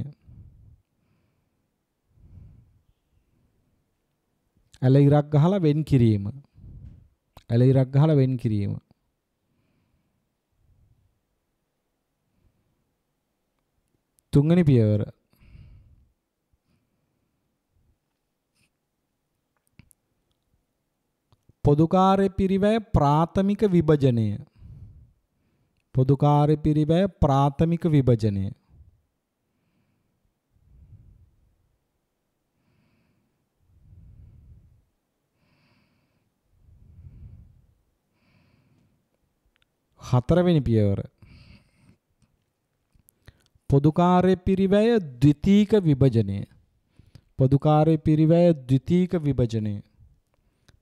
ඇල ඉරක් ගහලා වෙන් කිරීම. ඇල ඉරක් ගහලා වෙන් කිරීම. තුන්වෙනි පියවර පොදු කාර්ය පිරිවැය ප්‍රාථමික විභජනය. පොදු කාර්ය පිරිවැය ප්‍රාථමික විභජනය. හතරවෙනි පියවර පොදු කාර්ය පිරිවැය ද්විතීක විභජනය. පොදු කාර්ය පිරිවැය ද්විතීක විභජනය.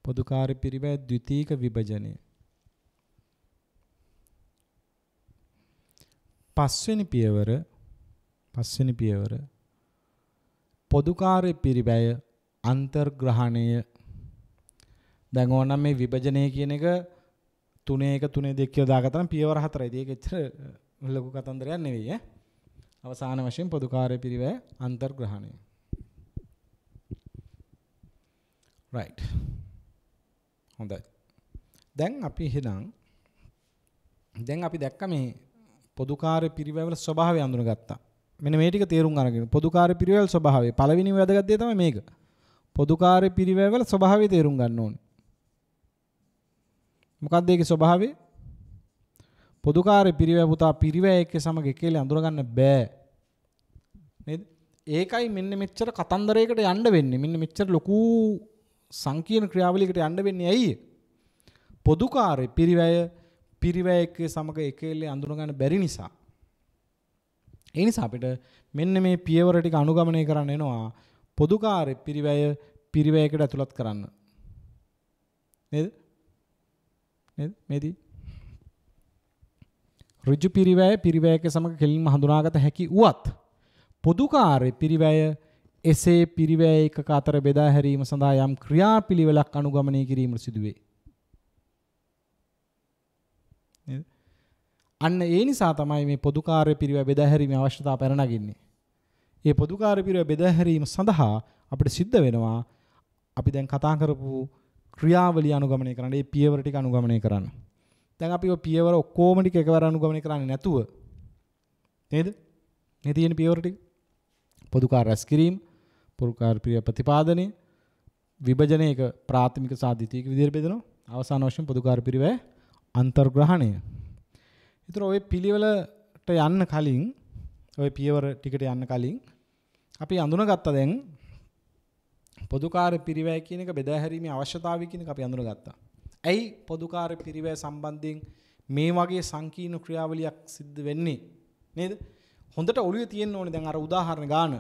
පොදු කාර්ය පිරිවැය ද්විතීක විභජනය. පස්වෙනි පියවර පොදු කාර්ය පිරිවැය අන්තර්ග්‍රහණය. දැන් ඕනනම් මේ විභජනය කියන එක 3 1 3 2 කියලා දාගත්තා නම් පියවර 4යි. ඒක එච්චර ලොකු කතන්දරයක් නෙවෙයි ඈ. අවසාන වශයෙන් පොදු කාර්ය පිරිවැය අන්තර්ග්‍රහණය. right. හොඳයි. දැන් අපි දැක්ක මේ පොදු කාර්ය පිරිවැය වල ස්වභාවය අඳුනගත්තා. මෙන්න මේ ටික තේරුම් අරගෙන පොදු කාර්ය පිරිවැය වල ස්වභාවය පළවෙනිම වැදගත් දේ තමයි මේක. පොදු කාර්ය පිරිවැය වල ස්වභාවය තේරුම් ගන්න ඕනේ. මොකක්ද ඒකේ ස්වභාවය? පොදු කාර්ය පිරිවැය පුතා පිරිවැය එක්ක සමග එකේල අඳුර ගන්න බෑ. නේද? ඒකයි මෙන්න මෙච්චර කතන්දරයකට යන්න වෙන්නේ. මෙන්න මෙච්චර ලොකු සංකීර්ණ ක්‍රියාවලියකට යන්න වෙන්නේ ඇයි? පොදු කාර්ය පිරිවැය එක්ක සමග එකේල අඳුර ගන්න බැරි නිසා. ඒ නිසා අපිට මෙන්න මේ පියවර ටික අනුගමනය කරන්න එනවා. පොදු කාර්ය පිරිවැයකට ඇතුළත් කරන්න. නේද? මේදී ඍජු පිරිවැයක සමග කෙලින්ම හඳුනාගත හැකි වුවත් පොදු කාර්ය පිරිවැය එසේ පිරිවැය එකක අතර බෙදා හැරීම සඳහා යම් ක්‍රියාපිළිවෙලක් අනුගමනය කිරීම සිදුවේ. අන්න ඒ නිසා තමයි මේ පොදු කාර්ය පිරිවැය බෙදා හැරීමේ අවශ්‍යතාව පැන නගින්නේ. මේ පොදු කාර්ය පිරිවැය බෙදා හැරීම සඳහා අපිට සිද්ධ වෙනවා අපි දැන් කතා කරපු ක්‍රියාවලිය අනුගමනය කරන්න. මේ පියවර ටික අනුගමනය කරන්න. දැන් අපි ඔය පියවර ඔක්කොම ටික එකවර අනුගමනය කරන්නේ නැතුව නේද? මේ තියෙන පියවර ටික පොදු කාර්ය රැස් කිරීම, පොදු කාර්ය පිරිවැය ප්‍රතිපාදනය, විභජනයක ප්‍රාථමික සහ ද්විතීක විදිහට බෙදෙනවා. අවසාන වශයෙන් පොදු කාර්ය පිරිවැය අන්තර්ග්‍රහණය. ඒතර ඔය පිළිවෙලට යන්න කලින් ඔය පියවර ටිකට යන්න කලින් අපි අඳුනගත්තා දැන් පොදු කාර්ය පිරිවැය කියන එක බෙදා හැරීමේ අවශ්‍යතාවය කියන එක අපි අඳුනගත්තා. ඇයි පොදු කාර්ය පිරිවැය සම්බන්ධයෙන් මේ වගේ සංකීර්ණ ක්‍රියාවලියක් සිද්ධ වෙන්නේ නේද? හොඳට ඔළුවේ තියෙන්න ඕනේ. දැන් අර උදාහරණ ගන්න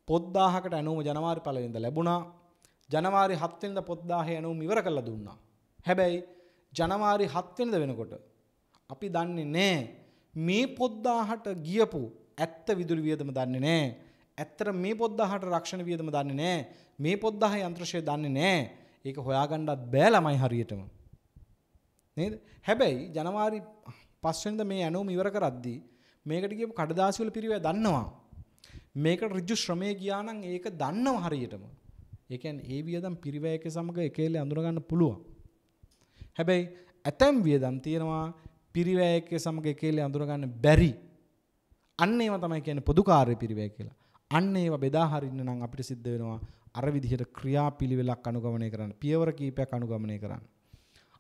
පොත් 1000කට ඇනෝම ජනවාරි 1 වෙනිදා ලැබුණා. ජනවාරි 7 වෙනිදා පොත් 1000 ඇනෝම ඉවර කරලා දුන්නා. හැබැයි ජනවාරි 7 වෙනිදා වෙනකොට අපි දන්නේ නැහැ මේ පොත් 1000ට ගියපු ඇත්ත විදුලි වියදම දන්නේ නැහැ. ඇත්තට මේ පොත් 1000ට රක්ෂණ වියදම දන්නේ නැහැ. මේ පොත් 1000 යන්ත්‍රශය දන්නේ නැහැ. ඒක හොයාගන්නත් බෑ ළමයි හරියටම. නේද? හැබැයි ජනවාරි 5 වෙනිදා මේ ඇනෝම ඉවර කරද්දී මේකට කියපු කඩදාසි වල පිරිවැය දන්නවා. මේකට ඍජු ශ්‍රමයේ ගියා නම් ඒක දන්නව හරියටම. ඒ කියන්නේ ඒ වියදම් පිරිවැයක සමග එකේල අඳුර ගන්න පුළුවන්. හැබැයි ඇතැම් වියදම් තියෙනවා පිරිවැයක සමග එකේල අඳුර ගන්න බැරි. අන්න ඒවා තමයි කියන්නේ පොදු කාර්ය පිරිවැය කියලා. අන්න ඒවා බෙදා හරින්න නම් අපිට සිද්ධ වෙනවා අර විදිහට ක්‍රියාපිළිවෙලක් අනුගමනය කරන්න. පියවර කීපයක් අනුගමනය කරන්න.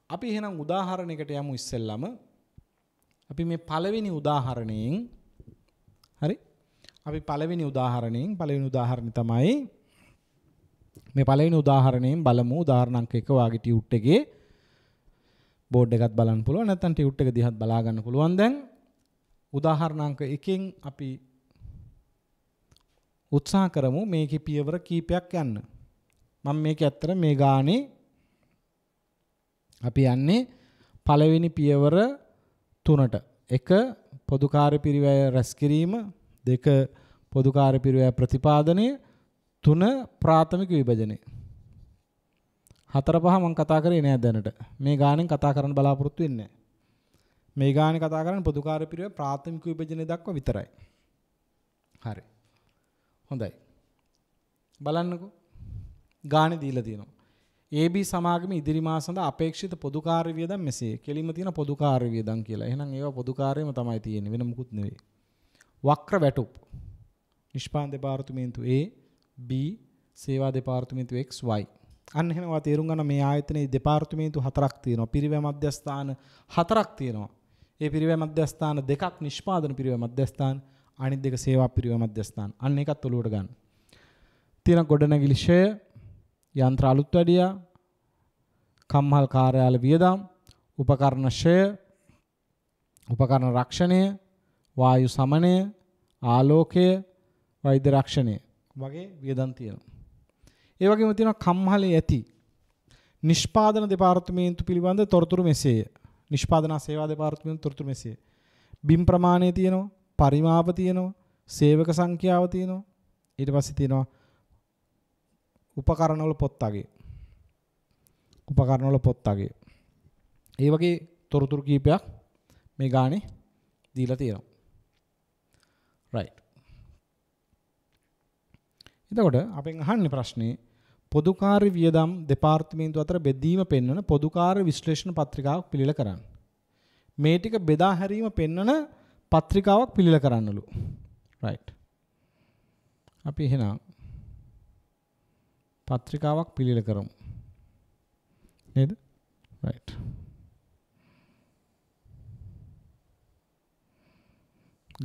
අපි එහෙනම් උදාහරණයකට යමු ඉස්සෙල්ලාම. අපි මේ පළවෙනි උදාහරණයෙන් හරි? අපි පළවෙනි උදාහරණය තමයි මේ පළවෙනි උදාහරණයෙන් බලමු. උදාහරණ අංක 1 වාගේ ටියුට් එකේ බෝඩ් එකත් බලන්න පුළුවන්. නැත්නම් ටියුට් එක දිහාත් බලා ගන්න පුළුවන්. දැන් උදාහරණ අංක 1න් අපි උත්සාහ කරමු මේකේ පියවර කීපයක් යන්න. මම මේක ඇත්තට මේ ගානේ අපි යන්නේ පළවෙනි පියවර 3ට. 1 පොදු කාර්ය පිරිවැය රැස් කිරීම, 2 පොදු කාර්ය පිරිවැය ප්‍රතිපාදනය, 3 ප්‍රාථමික විභජනය. 4 5 මම කතා කරේ නෑ දැනට. මේ ගානෙන් කතා කරන්න බලාපොරොත්තු වෙන්නේ නෑ. මේ ගානේ කතා කරන්නේ පොදු කාර්ය පිරිවැය ප්‍රාථමික විභජනය දක්වා විතරයි. හරි. හොඳයි. බලන්නකෝ. ගානේ දීලා තියෙනවා. AB සමාගමේ ඉදිරි මාස සඳහා අපේක්ෂිත පොදු කාර්ය වියදම් මෙසේ. කෙලින්ම තියෙන පොදු කාර්ය වියදම් කියලා. එහෙනම් ඒවා පොදු කාර්යම තමයි තියෙන්නේ. වෙන මුකුත් නෙවෙයි. වක්‍ර වැටුප්. නිෂ්පාදන දෙපාර්තමේන්තු A, B, සේවා දෙපාර්තමේන්තු X, Y. අන්න එහෙනම් ඔයා තේරුම් ගන්න මේ ආයතනයේ දෙපාර්තමේන්තු 4ක් තියෙනවා. පිරිවැය මධ්‍යස්ථාන 4ක් තියෙනවා. ඒ පිරිවැය මධ්‍යස්ථාන 2ක් නිෂ්පාදන පිරිවැය මධ්‍යස්ථාන, අනිත් 2 සේවා පිරිවැය මධ්‍යස්ථාන. අන්න ඒකත් ඔලුවට ගන්න. තියෙන ගොඩනැගිලි ෂය, යන්ත්‍ර අලුත් වැඩියා, කම්හල් කාර්යාල වියදම්, උපකරණ ෂය, උපකරණ රක්ෂණය, වායු සමනය, ආලෝකය, වෛද්‍ය රක්ෂණය වගේ වියදම් තියෙනවා. ඒ වගේම තියෙනවා කම්හලේ ඇති නිෂ්පාදන දෙපාර්තමේන්තු පිළිබඳ තොරතුරු මෙසේය. නිෂ්පාදන සේවා දෙපාර්තමේන්තු තොරතුරු මෙසේය. බිම් ප්‍රමාණය තියෙනවා, පරිමාප තියෙනවා, සේවක සංඛ්‍යාව තියෙනවා. ඊට පස්සේ තියෙනවා උපකරණවල පොත් අගය. උපකරණවල පොත් අගය. ඒ වගේ තොරතුරු කීපයක් මේ ගානේ දීලා තියෙනවා. right. එතකොට අපෙන් අහන්නේ ප්‍රශ්නේ පොදු කාර්ය වියදම් දෙපාර්තමේන්තු අතර බෙදීම පෙන්වන පොදු කාර්ය විශ්ලේෂණ පත්‍රිකාවක් පිළිල කරන්න. මේ ටික බෙදා හැරීම පෙන්වන පත්‍රිකාවක් පිළිල කරන්නලු. right. අපි එහෙනම් පත්‍රිකාවක් පිළිල කරමු. නේද? right.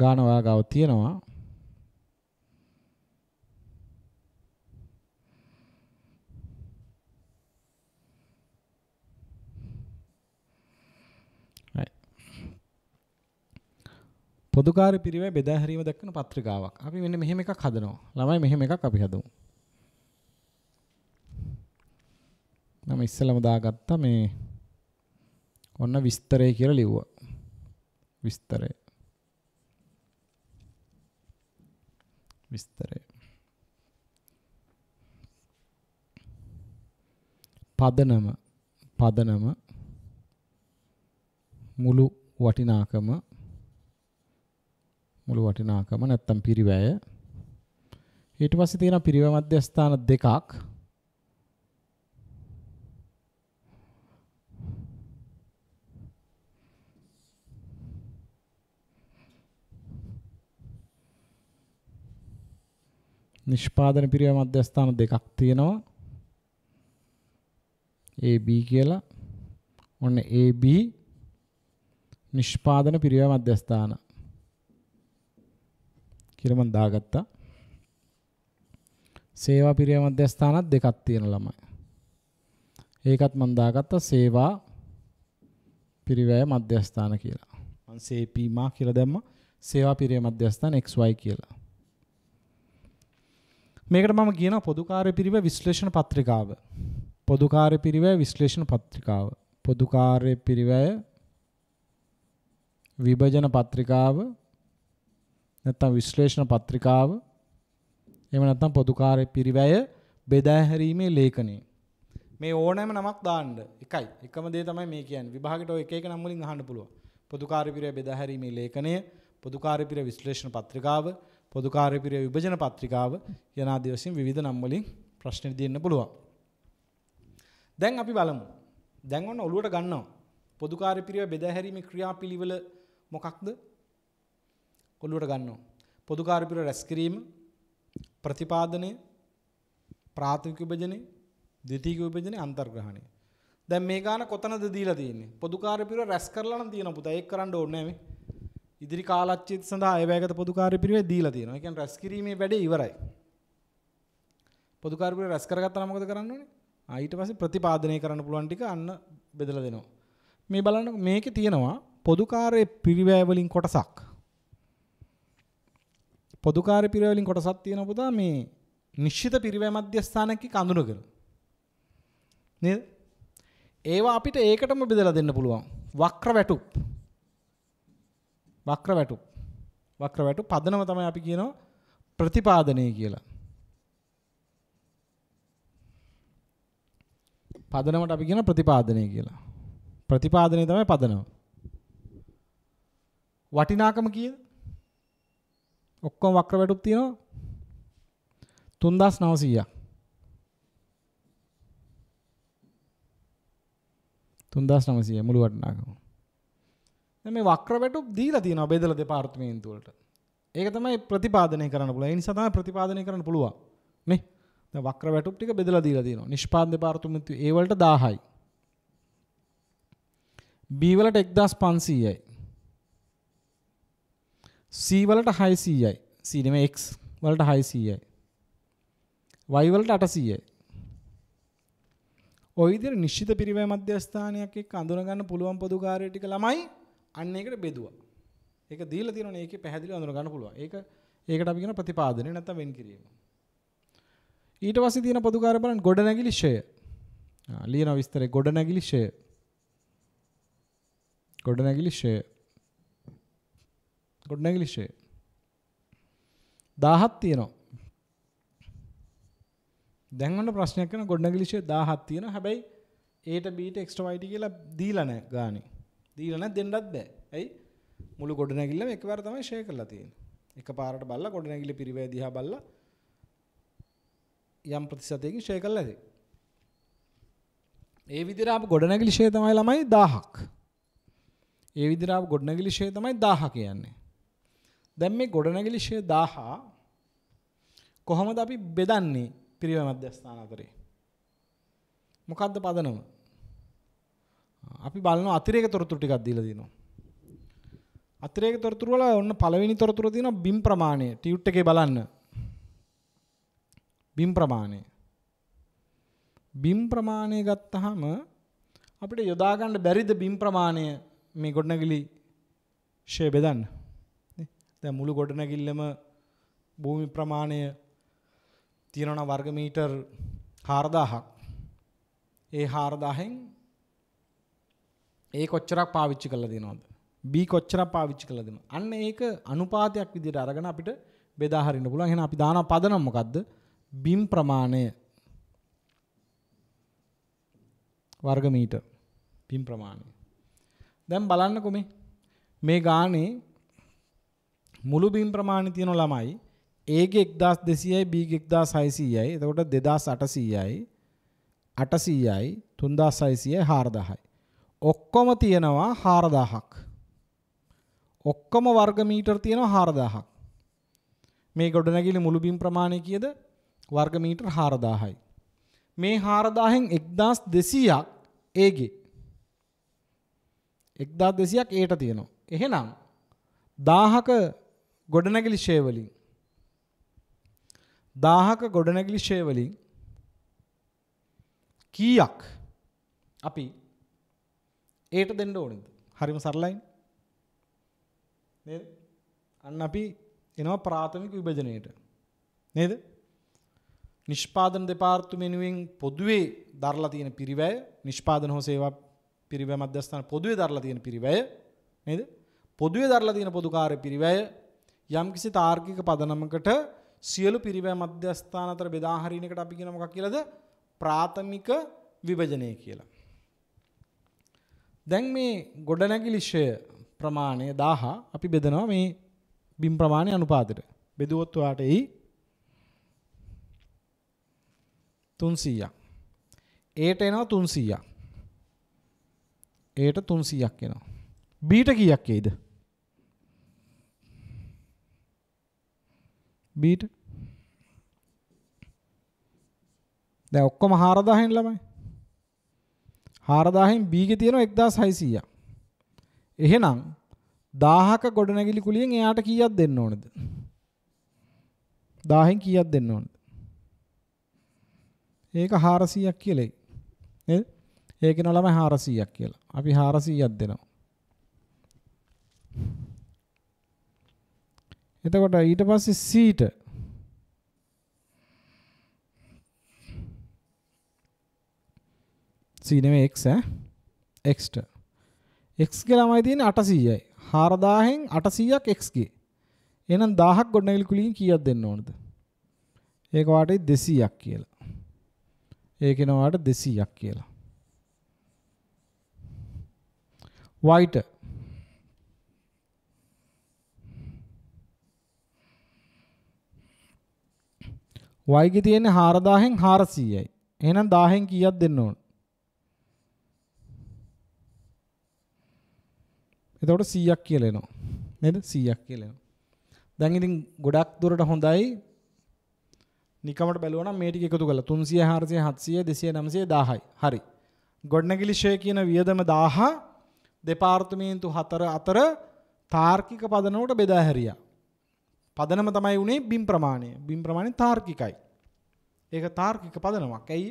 ගාන වාගාව තියෙනවා. පොදු කාර්ය පිරිවැය බෙදා හැරීම දක්වන පත්‍රිකාවක්. අපි මෙන්න මෙහෙම එකක් හදනවා. ළමයි මෙහෙම එකක් අපි හදමු. මම ඉස්සෙල්ලාම දාගත්තා මේ ඔන්න විස්තරය කියලා ලිව්වා. විස්තරය. විස්තරය. පදනම මුළු වටිනාකම නැත්තම් පිරිවැය. ඊට පස්සේ තියෙනවා පිරිවැය මධ්‍යස්ථාන 2ක්. නිෂ්පාදන පිරිවැය මධ්‍යස්ථාන 2ක් තියෙනවා. AB කියලා. ඔන්න AB නිෂ්පාදන පිරිවැය මධ්‍යස්ථාන කියලා මම දාගත්තා. සේවා පිරිවැය මධ්‍යස්ථානත් 2ක් තියෙන ළමයි. ඒකත් මම දාගත්තා සේවා පිරිවැය මධ්‍යස්ථාන කියලා. මම සේපීමා කියලා දැම්මා. සේවා පිරිවැය මධ්‍යස්ථාන XY කියලා. මේකට මම කියනවා පොදු කාර්ය පිරිවැය විශ්ලේෂණ පත්‍රිකාව. පොදු කාර්ය පිරිවැය විශ්ලේෂණ පත්‍රිකාව. පොදු කාර්ය පිරිවැය විභජන පත්‍රිකාව නැත්නම් විශ්ලේෂණ පත්‍රිකාව. එහෙම නැත්නම් පොදු කාර්ය පිරිවැය බෙදා හැරීමේ ලේඛනය. මේ ඕනෑම නමක් දාන්න. එකයි. එකම දේ තමයි මේ කියන්නේ. විභාගෙට ඔය එක එක නම් වලින් අහන්න පුළුවන්. පොදු කාර්ය පිරිවැය බෙදා හැරීමේ ලේඛනය, පොදු කාර්ය පිරිවැය විශ්ලේෂණ පත්‍රිකාව, පොදු කාර්ය පිරිවැය විභජන පත්‍රිකාව යන ආදී වශයෙන් විවිධ නම් වලින් ප්‍රශ්න දෙන්න පුළුවන්. දැන් අපි බලමු. දැන් ඔන්න ඔළුවට ගන්නවා. පොදු කාර්ය පිරිවැය බෙදා හැරීමේ ක්‍රියාපිළිවෙල මොකක්ද? ඔළුවට ගන්නවා. පොදු කාර්ය පිරිවැය රැස් කිරීම, ප්‍රතිපාදනය, ප්‍රාථමික විභජනය, ද්විතීයික විභජනය, අන්තර්ග්‍රහණය. දැන් මේ ගාන කොතනද දීලා තියෙන්නේ? පොදු කාර්ය පිරිවැය රැස් කරලා නම් තියෙනවා පුතා. ඒක කරන්න ඕනේ නැහැ මේ. ඉදිරි කාලච්චිත සඳහා අයවැයගත පොදු කාර්ය පිරිවැය දීලා තියෙනවා. ඒ කියන්නේ රැස් කිරීමේ වැඩේ ඉවරයි. පොදු කාර්ය පිරිවැය රැස් කරගත්තා නම් මොකද කරන්න ඕනේ? ඊට පස්සේ ප්‍රතිපාදනය කරන්න පුළුවන් ටික අන්න බෙදලා දෙනවා. මේ බලන්න මේකේ තියෙනවා පොදු කාර්ය පිරිවැය වලින් කොටසක්. පොදු කාර්ය පිරිවැය වලින් කොටසක් තියෙනවා පුතා මේ නිශ්චිත පිරිවැය මධ්‍යස්ථානක කඳුනගෙන. නේද? ඒවා අපිට ඒකටම බෙදලා දෙන්න පුළුවන්. වක්‍ර වැටුප්. වක්‍ර වැටුප්. වක්‍ර වැටුප් පදනම තමයි අපි කියනවා ප්‍රතිපාදනය කියලා. පදනමට අපි කියන ප්‍රතිපාදනය කියලා. ප්‍රතිපාදනය තමයි පදනම. වටිනාකම කීයද? ඔක්කොම වක්‍ර වැටුප් තියෙනවා 3900ක්. 3900 මුළු වටිනාකම. දැන් මේ වක්‍ර වැටුප් දීලා තියෙනවා බෙදලා දෙපාර්තමේන්තුව වලට. ඒක තමයි ප්‍රතිපාදනය කරන්න පුළුවන්. ඒ නිසා තමයි ප්‍රතිපාදනය කරන්න පුළුවන්. නේ? දැන් වක්‍ර වැටුප් ටික බෙදලා දීලා තියෙනවා. නිෂ්පාදන දෙපාර්තමේන්තුව A වලට 1000යි. B වලට 1500යි. C වලට 600යි. C නෙමෙයි X වලට 600යි. Y වලට 800යි. ඔය විදිහට නිශ්චිත පිරිවැය මධ්‍යස්ථානයක් එක්ක අඳුන ගන්න පුළුවන් පොදු කාර්ය ටික ළමයි අන්න ඒකට බෙදුවා. ඒක දීලා තියෙනවනේ ඒකේ පැහැදිලිව අඳුන ගන්න පුළුවන්. ඒකට අපි කියන ප්‍රතිපාදනය නැත්නම් වෙන් කිරීම. ඊට පස්සේ තියෙන පොදු කාර්ය බලන්න ගොඩනැගිලි ෂය. ලියන විස්තරේ ගොඩනැගිලි ෂය. ගොඩනැගිලි ෂය. ගොඩනැගිලි ෂය 1000ක් තියෙනවා. දැන් ඔන්න ප්‍රශ්නයක් කරන ගොඩනැගිලි ෂය 1000ක් තියෙනවා. හැබැයි A ට B ට X ට Y ට කියලා දීලා නැහැ ගානේ. දීලා නැත් දෙන්නත් බෑ. ඇයි? මුළු ගොඩනැගිල්ලම එකවර තමයි ෂෙයා කරලා තියෙන්නේ. එකපාරට බලලා ගොඩනැගිලි පිරිවැය දිහා බලලා යම් ප්‍රතිශතයකින් ෂෙයා කරලා ඇති. ඒ විදිහට ආපු ගොඩනැගිලි ෂෙයා තමයි ළමයි 1000ක්. ඒ විදිහට ආපු ගොඩනැගිලි ෂෙයා තමයි 1000 කියන්නේ. දැන් මේ ගොඩනැගිලි ෂෙයා 1000 කොහොමද අපි බෙදන්නේ පිරිවැය මධ්‍යස්ථාන අතරේ? මොකද්ද පදනම? අපි බලනවා අතිරේක තොරතුරු ටිකක් දීලා දිනවා. අතිරේක තොරතුරු වල ඔන්න පළවෙනි තොරතුර තියෙනවා බිම් ප්‍රමාණය. ටියුට් එකේ බලන්න. බිම් ප්‍රමාණය. බිම් ප්‍රමාණය ගත්තාම අපිට යොදා ගන්න බැරිද බිම් ප්‍රමාණය මේ ගොඩනැගිලි ෂේ බෙදන්න? දැන් මුළු ගොඩනැගිල්ලම භූමි ප්‍රමාණය තියෙනවා වර්ග මීටර් 4000ක්. ඒ 4000න් A කොච්චරක් පාවිච්චි කරලා දෙනවද? B කොච්චරක් පාවිච්චි කරලා දෙනවද? අන්න ඒක අනුපාතයක් විදිහට අරගෙන අපිට බෙදා හරින්න පුළුවන්. එහෙනම් අපි දාන පදනම මොකද්ද? බිම් ප්‍රමාණය වර්ග මීටර්. බිම් ප්‍රමාණය. දැන් බලන්නකො මේ ගානේ මුළු බිම් ප්‍රමාණය තියෙන ළමයි A ගේ 1200යි B ගේ 1600යි. එතකොට 2800යි 800යි 3600යි 4000යි. ඔක්කොම තියෙනවා 4000ක්. ඔක්කොම වර්ග මීටර් තියෙනවා 4000ක්. මේ ගොඩනැගිලි මුළු බිම් ප්‍රමාණය කීයද? වර්ග මීටර් 4000යි. මේ 4000න් 1200ක් A ගේ. 1200ක් A ට තියෙනවා. එහෙනම් 1000ක ගොඩනැගිලි ෂේ වලින් 1000ක ගොඩනැගිලි ෂේ වලින් කීයක් අපි ඒට දෙන්න ඕනේද? හරිම සරලයි නේද? අන්න අපි එනවා ප්‍රාථමික විභජනයේට නේද? නිෂ්පාදන දෙපාර්තමේන්තුවෙන් පොදුවේ දරලා තියෙන පිරිවැය, නිෂ්පාදන හෝ සේවා පිරිවැය මධ්‍යස්ථාන පොදුවේ දරලා තියෙන පිරිවැය නේද? පොදුවේ දරලා තියෙන පොදු කාර්ය පිරිවැය යම්කිසි තාර්කික පදනමකට සියලු පිරිවැය මධ්‍යස්ථාන අතර බෙදා හරින එකට අපි කියන මොකක් කියලාද? ප්‍රාථමික විභජනය කියලා. දැන් මේ ගොඩනැගිලි ෂය ප්‍රමාණය 1000 අපි බෙදනවා මේ බිම් ප්‍රමාණය අනුපාතයට. බෙදුවොත් ඔයාට එයි 300ක්. Aට එනවා 300ක්. Aට 300ක් එනවා. Bට කීයක් එයිද? Bට දැන් ඔක්කොම 4000න් ළමයි. 4000න් B ගේ තියෙනවා 1600ක්. එහෙනම් 1000ක ගොඩනැගිලි කුලියෙන් එයාට කීයක් දෙන්න ඕනද? 1000න් කීයක් දෙන්න ඕනද? ඒක 400ක් කියලායි. නේද? ඒක නෝ ළමයි 400ක් කියලා. අපි 400ක් දෙනවා. එතකොට ඊට පස්සේ C ට C නෙමෙයි X X ට X ගේ ළමයි තියෙන්නේ 800යි. 4000න් 800ක් x ගේ. එහෙනම් 1000ක් ගොඩනැගිලි කුලියෙන් කීයක් දෙන්න ඕනද? ඒක වාටේ 200ක් කියලා. ඒක එනවා වාට 200ක් කියලා. y ට y ගේ තියෙන්නේ 4000න් 400යි. එහෙනම් 1000න් කීයක් දෙන්න ඕන? එතකොට 100ක් කියලා එනවා. නේද? 100ක් කියලා එනවා. දැන් ඉතින් ගොඩක් දුරට හොඳයි. නිකමට බැලුවා නම් මේ ටික එකතු කරලා 300 400 700 200 900 1000යි. හරි. ගොඩනැගිලි ෂේ කියන වියදම 1000 දෙපාර්තමේන්තු 4 අතර තාර්කික පදනමකට බෙදා හැරියා. පදනම තමයි උනේ බිම් ප්‍රමාණය. බිම් ප්‍රමාණය තාර්කිකයි. ඒක තාර්කික පදනමක්. ඇයි?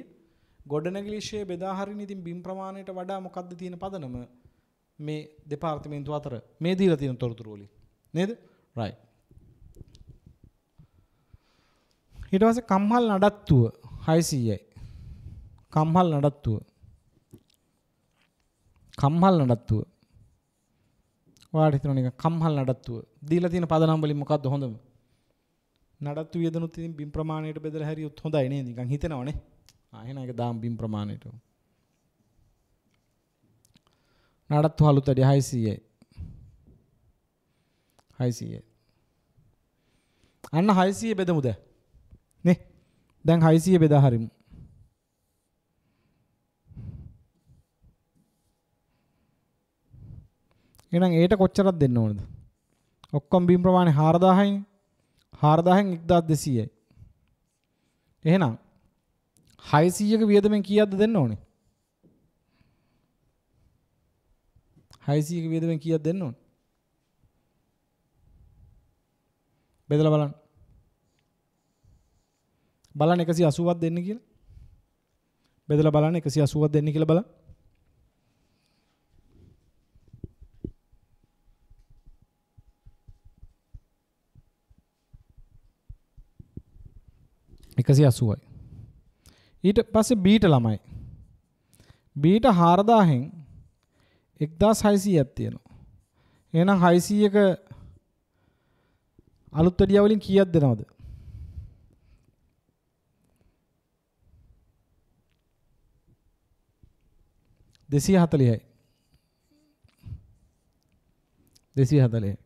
ගොඩනැගිලි ෂේ බෙදා හරින ඉතින් බිම් ප්‍රමාණයට වඩා මොකද්ද තියෙන පදනම? මේ දෙපාර්තමේන්තු අතර මේ දීලා තියෙන තොරතුරු වලින්. නේද? right. ඊට පස්සේ කම්හල් නඩත්තුව 600යි. කම්හල් නඩත්තුව. කම්හල් නඩත්තුව. ඔයාලට හිතනවා නිකන් කම්හල් නඩත්තුව. දීලා තියෙන පදනම් වලින් මොකද්ද හොඳම? නඩත්තු වියදනුත් ඉතින් බිම් ප්‍රමාණයට බෙදලා හැරියොත් හොඳයි නේද? නිකන් හිතනවනේ. එහෙනම් ඒක දාම් බිම් ප්‍රමාණයට. නඩත්තු අලුත් වැඩි 600යි. 600යි. අන්න 600 බෙදමුද? නේ. දැන් 600 බෙදා හරිමු. එහෙනම් ඒට කොච්චරක් දෙන්න ඕනද? ඔක්කොම බිම් ප්‍රමාණය 4000යිනේ. 4000න් 1200යි. එහෙනම් 600ක වියදමෙන් කීයක්ද දෙන්න ඕනේ? 600ක වියදමෙන් කීයක් දෙන්න ඕනේ? බෙදලා බලන්න. බලන්න 180ක් දෙන්න කියලා. බෙදලා බලන්න 180ක් දෙන්න කියලා බලන්න. එකසි 80යි. ඊට පස්සේ බීට ළමයි. බීට 4000න් 1600ක් තියෙනවා. එහෙනම් 600ක අලුත් වැඩියා වලින් කීයක් දෙනවද? 240යි. 240යි.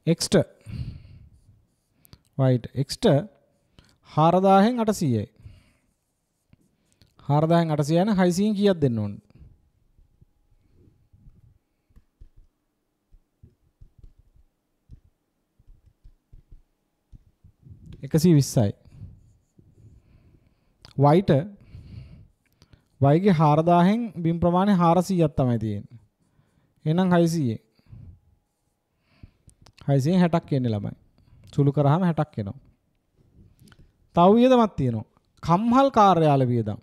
එක්ස්ට right එක්ස්ට 4000න් 800යි. 4000න් 800 යන 600න් කීයක් දෙන්න ඕනද? 120යි. y ට y ගේ 4000න් බිම් ප්‍රමාණය 400ක් තමයි තියෙන්නේ. එහෙනම් 600. 600න් 60ක් එන්නේ ළමයි. සුළු කරාම 60ක් එනවා. තව වියදමක් තියෙනවා. කම්හල් කාර්යාල වියදම්.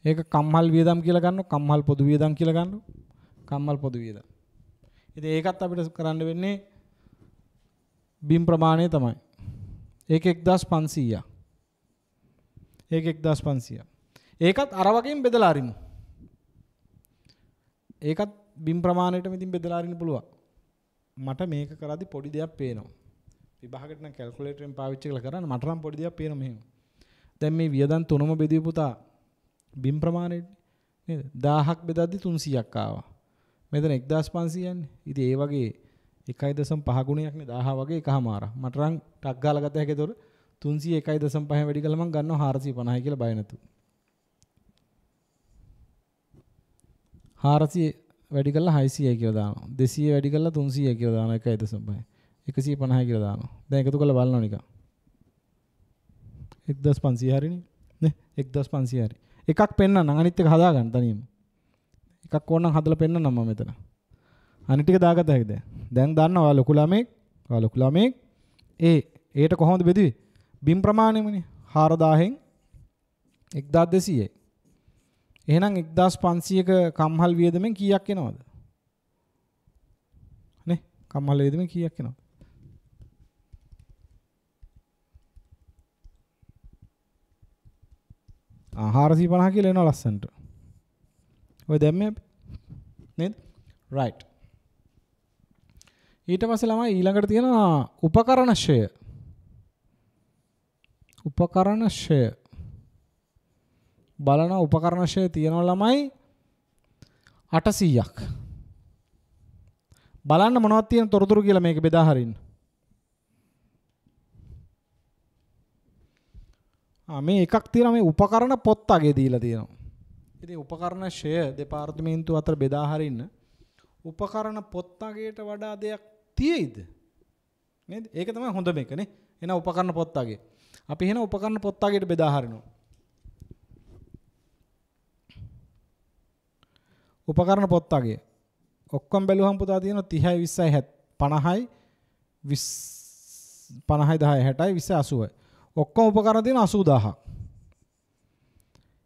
ඒක කම්හල් වියදම් කියලා ගන්නවා. කම්හල් පොදු වියදම් කියලා ගන්නවා. කම්හල් පොදු වියදම්. ඉතින් ඒකත් අපිට කරන්න වෙන්නේ බිම් ප්‍රමාණය තමයි. ඒක 1500ක්. ඒක 1500ක්. ඒකත් අර වගේම බෙදලා අරිමු. ඒකත් බිම් ප්‍රමාණයටම ඉතින් බෙදලා අරින්න පුළුවන්. මට මේක කරද්දි පොඩි දෙයක් පේනවා. විභාගෙට නම් කැල්කියුලේටරෙන් පාවිච්චි කරලා කරන්න මට නම් පොඩි දෙයක් පේනවා මෙහෙම. දැන් මේ වියදම් තුනම බෙදුවේ පුතා බිම් ප්‍රමාණයට නේද? 1000ක් බෙදද්දි 300ක් ආවා. මෙතන 1500 යන්නේ. ඉතින් ඒ වගේ 1.5 ගුණයක් නේ 1000 වගේ එකමාරක්. මට නම් ටක් ගාලා ගත හැකි. ඒතකොට 300 1.5 වැඩි කළා මම ගන්නවා 450යි කියලා බය නැතු. 400 වැඩි කළා 600යි කියලා දානවා. 200 වැඩි කළා 300යි කියලා දානවා 1.5. 150යි කියලා දානවා. දැන් එකතු කරලා බලනවා නිකන්. 1500 හරිනේ. නේ 1500 හරි. එකක් පෙන්නන්න අනිත් එක හදාගන්න තනියම. එකක් ඕනනම් හදලා පෙන්නන්න මම මෙතන. අනිත් ටික දාගත්ත හැකිද? දැන් දන්නවා ලොකු ළමෙක් ඒට කොහොමද බෙදුවේ? බිම් ප්‍රමාණයමනේ 4000න් 1200යි. එහෙනම් 1500ක කම්හල් වියදමෙන් කීයක් එනවද? නේ කම්හල් වියදමෙන් කීයක් එනවද? 450 කියලා එනවා ලස්සනට. ඔය දැම්මේ නේද? right. ඊට පස්සේ ළමයි ඊළඟට තියෙනවා උපකරණ ෂය. උපකරණ ෂය. බලන උපකරණ ෂය තියෙනවා ළමයි 800ක්. බලන්න මොනවද තියෙන තොරතුරු කියලා මේක බෙදා හරින්න. මේ එකක් තියෙනවා මේ උපකරණ පොත් අගේ දීලා තියෙනවා. ඉතින් උපකරණ ෂය දෙපාර්තමේන්තුව අතර බෙදා හරින්න උපකරණ පොත් අගේට වඩා දෙයක් තියෙයිද? නේද? ඒක තමයි හොඳම එක නේ. එහෙනම් උපකරණ පොත් අගේ. අපි එහෙනම් උපකරණ පොත් අගේට බෙදා හරිනවා. උපකරණ පොත් අගේ ඔක්කොම බැලුවහම පුතා තියෙනවා 30යි 20යි 50යි 50යි 10යි 60යි 20යි 80යි. ඔක්කොම උපකරණ තියෙන 80000ක්.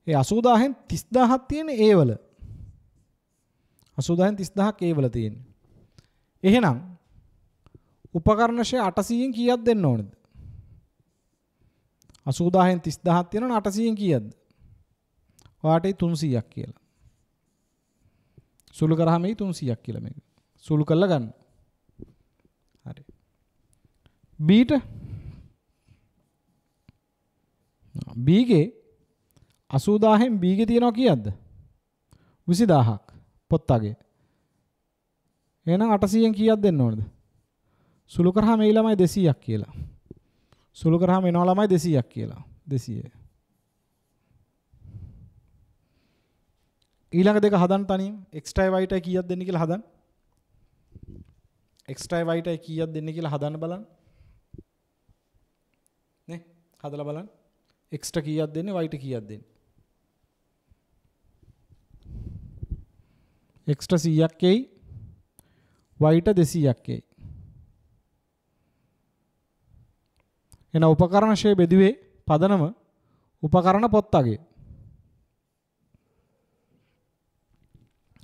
ඒ 80000න් 30000ක් තියෙන ඒවල. 80000න් 30000ක් ඒවල තියෙන්නේ. එහෙනම් උපකරණ ෂය 800න් කීයක් දෙන්න ඕනද? 80000න් 30000ක් තියෙනවනේ 800න් කීයක්ද? ඔයාට 300ක් කියලා. සුළු කරාම 300ක් කියලා මේක. සුළු කරලා ගන්න. හරි. B ට B ගේ 80000න් B ගේ තියෙනවා කීයක්ද? 20000ක් පොත්තගේ. එහෙනම් 800න් කීයක් දෙන්න ඕනද? සුළු කරාම ඒ ළමයි 200ක් කියලා. සුළු කරාම එනවා ළමයි 200ක් කියලා. 200. ඊළඟ දෙක හදන්න තනියම x y ට කීයක් දෙන්න කියලා හදන්න. x y ට කීයක් දෙන්න කියලා හදන්න බලන්න. නේ? හදලා බලන්න. x ට කීයක් දෙන්නේ y ට කීයක් දෙන්නේ? x ට 100ක් එයි y ට 200ක් එයි. එන උපකරණ ෂය බෙදුවේ පදනම උපකරණ පොත්තගේ.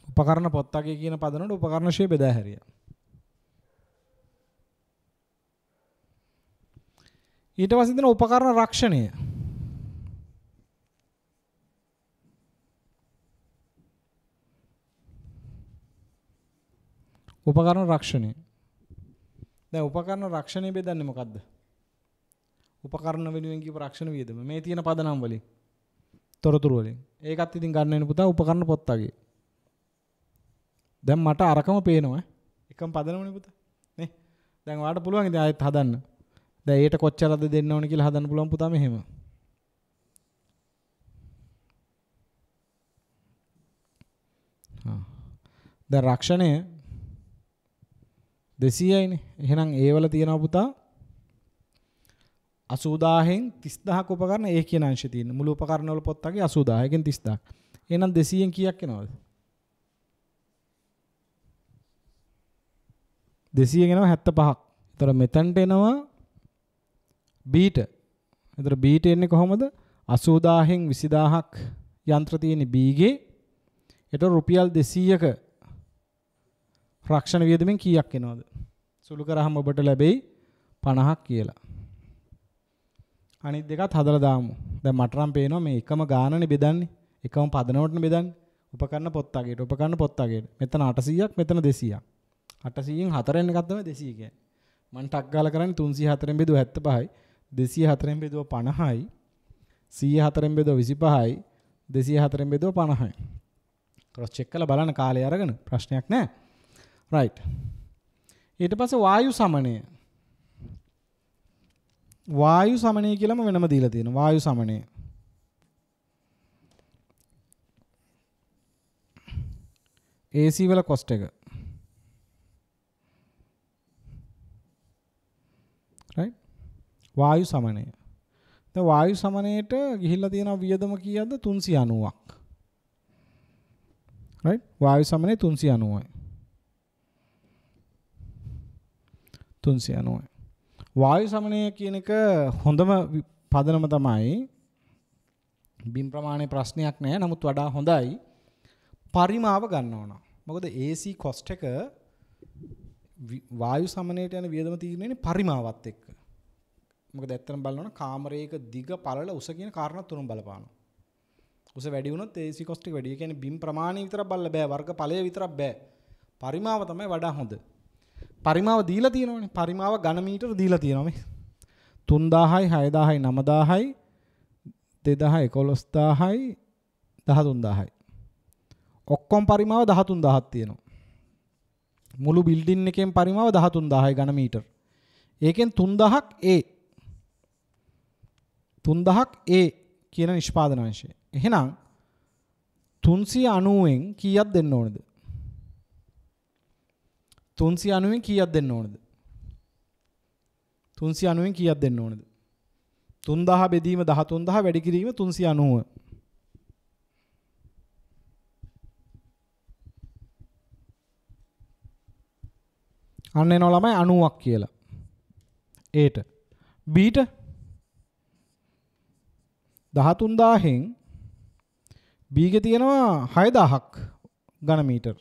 උපකරණ පොත්තගේ කියන පදනමට උපකරණ ෂය බෙදා හැරියා. ඊට පස්සේ දෙන උපකරණ රක්ෂණය. උපකරණ රක්ෂණය. දැන් උපකරණ රක්ෂණය බෙදන්නේ මොකද්ද? උපකරණ වෙනුවෙන් කියපු රක්ෂණ වියදම මේ තියෙන පදනම් වලින් තොරතුරු වලින්. ඒකත් ඉතින් ගන්න වෙන පුතා උපකරණ පොත්තගේ. දැන් මට අරකම පේනවා එකම පදනමනේ පුතා නේ. දැන් ඔයාලට පුළුවන් ඉතින් ආයෙත් හදන්න. දැන් ඒට කොච්චරද දෙන්න ඕන කියලා හදන්න පුළුවන් පුතා මෙහෙම. දැන් රක්ෂණය 200යිනේ. එහෙනම් ඒ වල තියෙනවා පුතා 80000න් 30000ක උපකරණ ඒ කියන අංශය තියෙන. මුළු උපකරණ වල පොත්තගේ 80000කින් 30000ක්. එහෙනම් 200න් කීයක් එනවද? 200 එනවා 75ක්. ඒතර මෙතනට එනවා B ට. ඒතර B ට එන්නේ කොහොමද? 80000න් 20000ක් යන්ත්‍ර තියෙන B ගේ. ඒතර රුපියල් 200ක රක්ෂණ වියදමෙන් කීයක් එනවද? සුළු කරාම ඔබට ලැබෙයි 50ක් කියලා. අනිත් දෙකත් හදලා දාමු. දැන් මට නම් පේනවා මේ එකම ගානනේ බෙදන්නේ. එකම පදනමටනේ බෙදන්නේ. උපකරණ පොත්තගේට උපකරණ පොත්තගේට. මෙතන 800ක් මෙතන 200ක්. 800න් 4න් එකක් තමයි 200 කියන්නේ. මම ටක් ගාලා කරන්නේ 304න් බෙදුව 75යි. 204න් බෙදුව 50යි. 104න් බෙදුව 25යි. 204න් බෙදුව 50යි. ක්‍රොස් චෙක් කරලා බලන්න කාලය අරගෙන ප්‍රශ්නයක් නැහැ. right. ඊට පස්සේ වායු සමනය. වායු සමනය කියලාම වෙනම දීලා තියෙනවා. වායු සමනය. AC වල කොස්ට් එක. right. වායු සමනය. දැන් වායු සමනයේට ගිහිල්ලා තියෙන වියදම කීයද? 390ක්. right. වායු සමනය 390යි. 390යි. වායු සමනය කියන එක හොඳම පදනම තමයි. බිම් ප්‍රමාණය ප්‍රශ්නයක් නෑ. නමුත් වඩා හොඳයි පරිමාව ගන්න ඕන. මොකද AC කොස්ට් එක වායු සමනයට යන වියදම තීරණයනේ පරිමාවත් එක්ක. මොකද ඇත්තටම බලනවනම් කාමරයක දිග පළල උස කියන කාරණා තුනම බලපානවා. උස වැඩි වුණොත් AC cost එක වැඩි. ඒ කියන්නේ බිම් ප්‍රමාණය විතරක් බලලා බෑ. වර්ග ඵලය විතරක් බෑ. පරිමාව තමයි වඩා හොඳ. පරිමාව දීලා තියෙනවනේ. පරිමාව ඝන මීටර දීලා තියෙනවා මේ. 3000යි 6000යි 9000යි 2000යි 11000යි 13000යි. ඔක්කොම පරිමාව 13000ක් තියෙනවා. මුළු බිල්ඩින් එකෙන් පරිමාව 13000යි ඝන මීටර. ඒකෙන් 3000ක් A. 3000ක් A කියන නිෂ්පාදන අංශය. එහෙනම් 390න් කීයක් දෙන්න ඕනද? 390න් කීයක් දෙන්න ඕනද? 390න් කීයක් දෙන්න ඕනද? 3000 බෙදීම 13000 වැඩි කිරීම 390. අන්න එනවා ළමයි 90ක් කියලා. Aට. Bට 13000න් B ගේ තියෙනවා 6000ක් ඝන මීටර.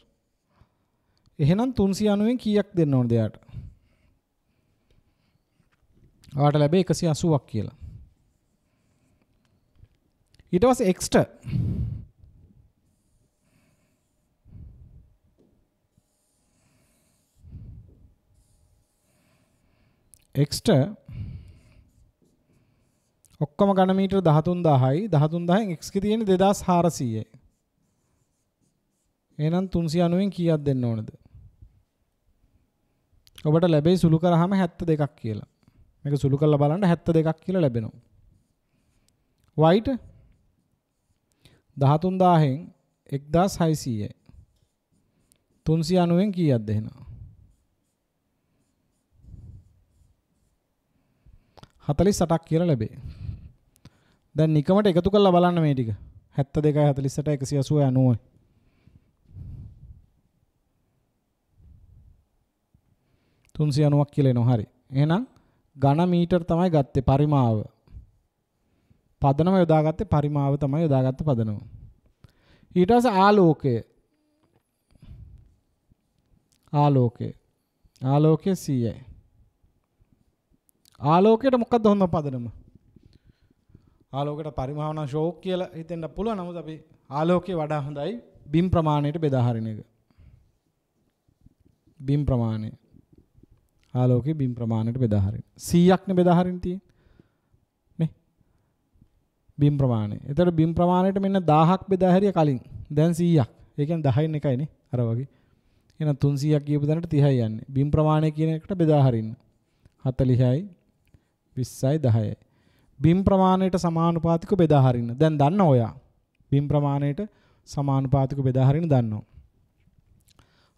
එහෙනම් 390න් කීයක් දෙන්න ඕනද එයාට? ඔයාලට ලැබෙයි 180ක් කියලා. ඊට පස්සේ Xට ඔක්කොම ඝන මීටර 13000යි 13000න් x ගේ තියෙන්නේ 2400යි. එහෙනම් 390න් කීයක් දෙන්න ඕනද? ඔබට ලැබෙයි සුළු කරාම 72ක් කියලා. මේක සුළු කරලා බලන්න 72ක් කියලා ලැබෙනවා. y ට 13000න් 1600යි. 390න් කීයක්ද එහෙනම්? 48ක් කියලා ලැබේ. දැන් නිකමට එකතු කරලා බලන්න මේ ටික. 72යි 48යි 180යි 90යි. තුන්සිය 90ක් කියලා එනවා. හරි. එහෙනම් ඝන මීටර තමයි ගත්තේ පරිමාව. පදනම යොදාගත්තේ පරිමාව තමයි යොදාගත්තේ පදනම. ඊට පස්සේ ආලෝකය. ආලෝකය 100යි. ආලෝකයට මොකක්ද හොඳ පදනම? ආලෝකයට පරිමාව නම් ෂෝක් කියලා හිතෙන්න පුළුවන්. නමුත් අපි ආලෝකය වඩා හොඳයි බිම් ප්‍රමාණයට බෙදා හරින එක. බිම් ප්‍රමාණය. ආලෝකයේ බිම් ප්‍රමාණයට බෙදා හරින. 100ක් නේ බෙදා හරින් තියෙන්නේ. නේ? බිම් ප්‍රමාණය. එතකොට බිම් ප්‍රමාණයට මෙන්න 1000ක් බෙදා හැරිය කලින්. දැන් 100ක්. ඒ කියන්නේ 10න් එකයි නේ. අර වගේ. එහෙනම් 300ක් කියපු තැනට 30යි යන්නේ. බිම් ප්‍රමාණය කියන එකට බෙදා හරින්න. 40යි 20යි 10යි. බිම් ප්‍රමාණයට සමානුපාතිකව බෙදා හරින්න. දැන් දන්න ඔයා. බිම් ප්‍රමාණයට සමානුපාතිකව බෙදා හරින්න දන්නවා.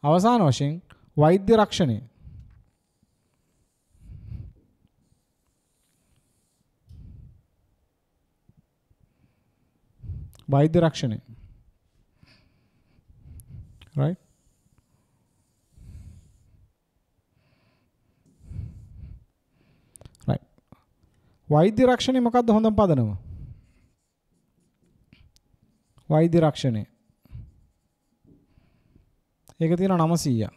අවසාන වශයෙන් වෛද්‍ය රක්ෂණය. වෛද්‍ය රක්ෂණය. right? right. වෛද්‍ය රක්ෂණය මොකක්ද හොඳම පදනම? වෛද්‍ය රක්ෂණය. ඒක තියෙනවා 900.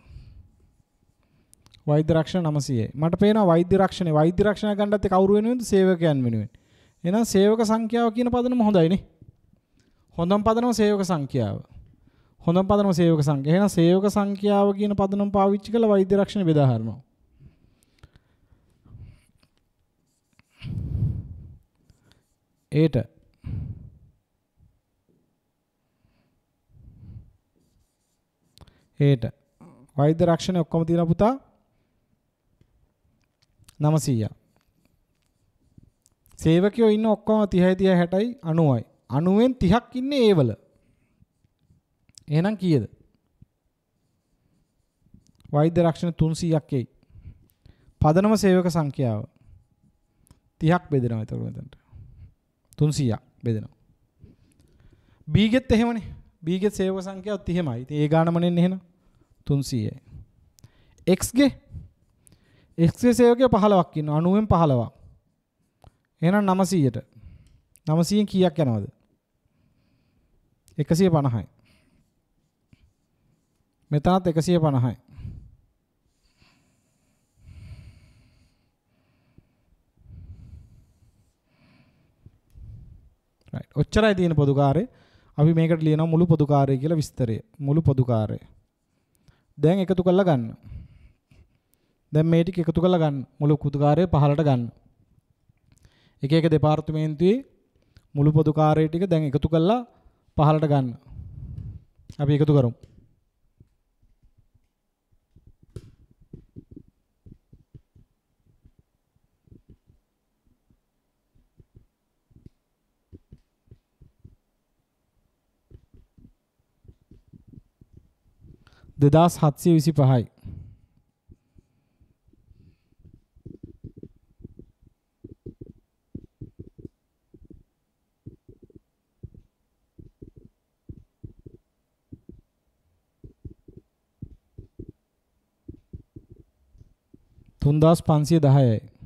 වෛද්‍ය රක්ෂණ 900යි. මට පේනවා වෛද්‍ය රක්ෂණය ගන්නත් කවුරු වෙනුවෙන්ද? සේවකයන් වෙනුවෙන්. එහෙනම් සේවක සංඛ්‍යාව කියන පදනම හොඳයි නේ. හොඳම පදනම සේවක සංඛ්‍යාව. හොඳම පදනම සේවක සංඛ්‍යාව. එහෙනම් සේවක සංඛ්‍යාව කියන පදනම පාවිච්චි කරලා වෛද්‍ය රක්ෂණ බෙදා හරිනවා. ඒට වෛද්‍ය රක්ෂණ ඔක්කොම තියෙනවා පුතා 900. සේවකයෝ ඉන්න ඔක්කොම 30යි 60යි 90යි. 90න් 30ක් ඉන්නේ ඒ වල. එහෙනම් කීයද? වෛද්‍ය රක්ෂණ 300ක් එයි. පදනම සේවක සංඛ්‍යාව 30ක් බෙදෙනවා එතකොට මෙතනට. 300ක් බෙදෙනවා. B ගෙත් එහෙමනේ. B ගෙත් සේවක සංඛ්‍යාව 30මයි. ඉතින් ඒ ගානම නෙන්නේ එහෙනම් 300යි. X ගේ සේවකයෝ 15ක් ඉන්නවා. 90න් 15ක්. එහෙනම් 900ට. 900න් කීයක් යනවද? 150යි. මෙතනත් 150යි. right. ඔච්චරයි තියෙන පොදු කාර්යය. අපි මේකට ලියනවා මුළු පොදු කාර්යය කියලා විස්තරය. මුළු පොදු කාර්යය. දැන් එකතු කරලා ගන්න. දැන් මේ ටික එකතු කරලා ගන්න. මුළු පොදු කාර්යය පහලට ගන්න. එක එක දෙපාර්තමේන්තුවේ මුළු පොදු කාර්යය ටික දැන් එකතු කරලා පහලට ගන්න. අපි එකතු කරමු. දෙදාස් 725යි. තුන්දාස් 510යි.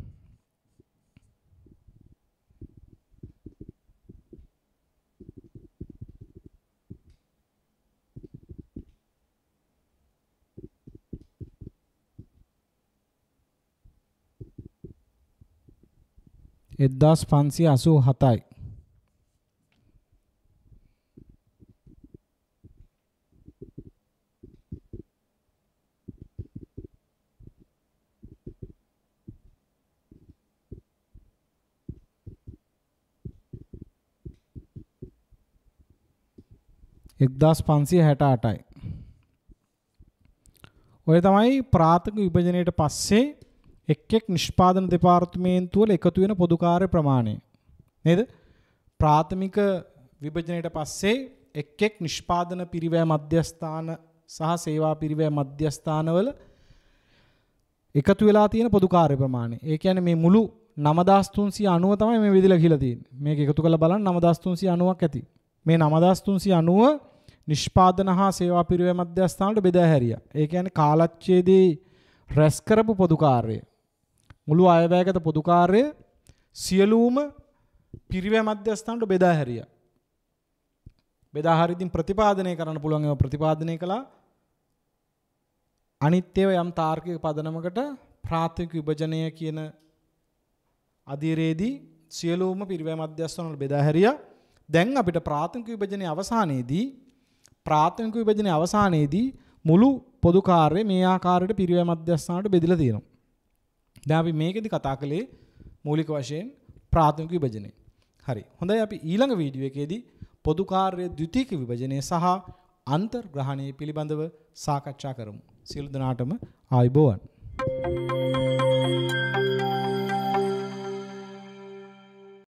එක්දාස් 587යි. එක්දාස් 568යි. ඔය තමයි ප්‍රාථමික විභජනයට පස්සේ එක් එක් නිෂ්පාදන දෙපාර්තමේන්තු වල එකතු වෙන පොදු කාර්ය ප්‍රමාණය. නේද? ප්‍රාථමික විභජනයට පස්සේ එක් එක් නිෂ්පාදන පිරිවැය මධ්‍යස්ථාන සහ සේවා පිරිවැය මධ්‍යස්ථානවල එකතු වෙලා තියෙන පොදු කාර්ය ප්‍රමාණය. ඒ කියන්නේ මේ මුළු 9390 තමයි මේ විදිහට කියලා තියෙන්නේ. මේක එකතු කරලා බලන්න 9390ක් ඇති. මේ 9390 නිෂ්පාදන හා සේවා පිරිවැය මධ්‍යස්ථානවලට බෙදා හැරියා. ඒ කියන්නේ කාලච්ඡේදයේ රැස් කරපු පොදු කාර්යය මුළු අයවැයගත පොදු කාර්යය සියලුම පිරිවැය මධ්‍යස්ථානවලට බෙදා හැරියා. බෙදා හරිදින් ප්‍රතිපාදනය කරන්න පුළුවන් ඒවා ප්‍රතිපාදනය කළා. අනිත් ඒවා යම් තාර්කික පදනමකට ප්‍රාථමික විභජනය කියන අධීරයේදී සියලුම පිරිවැය මධ්‍යස්ථානවල බෙදා හැරියා. දැන් අපිට ප්‍රාථමික විභජනයේ අවසානයේදී මුළු පොදු කාර්යය මේ ආකාරයට පිරිවැය මධ්‍යස්ථානවලට බෙදලා තියෙනවා. දැන් අපි මේකෙදි කතා කළේ මූලික වශයෙන් ප්‍රාථමික විභජනය. හරි. හොඳයි අපි ඊළඟ වීඩියෝ එකේදී පොදු කාර්ය ද්විතීයික විභජනය සහ අන්තර්ග්‍රහණය පිළිබඳව සාකච්ඡා කරමු. සියලු දෙනාටම ආයුබෝවන්.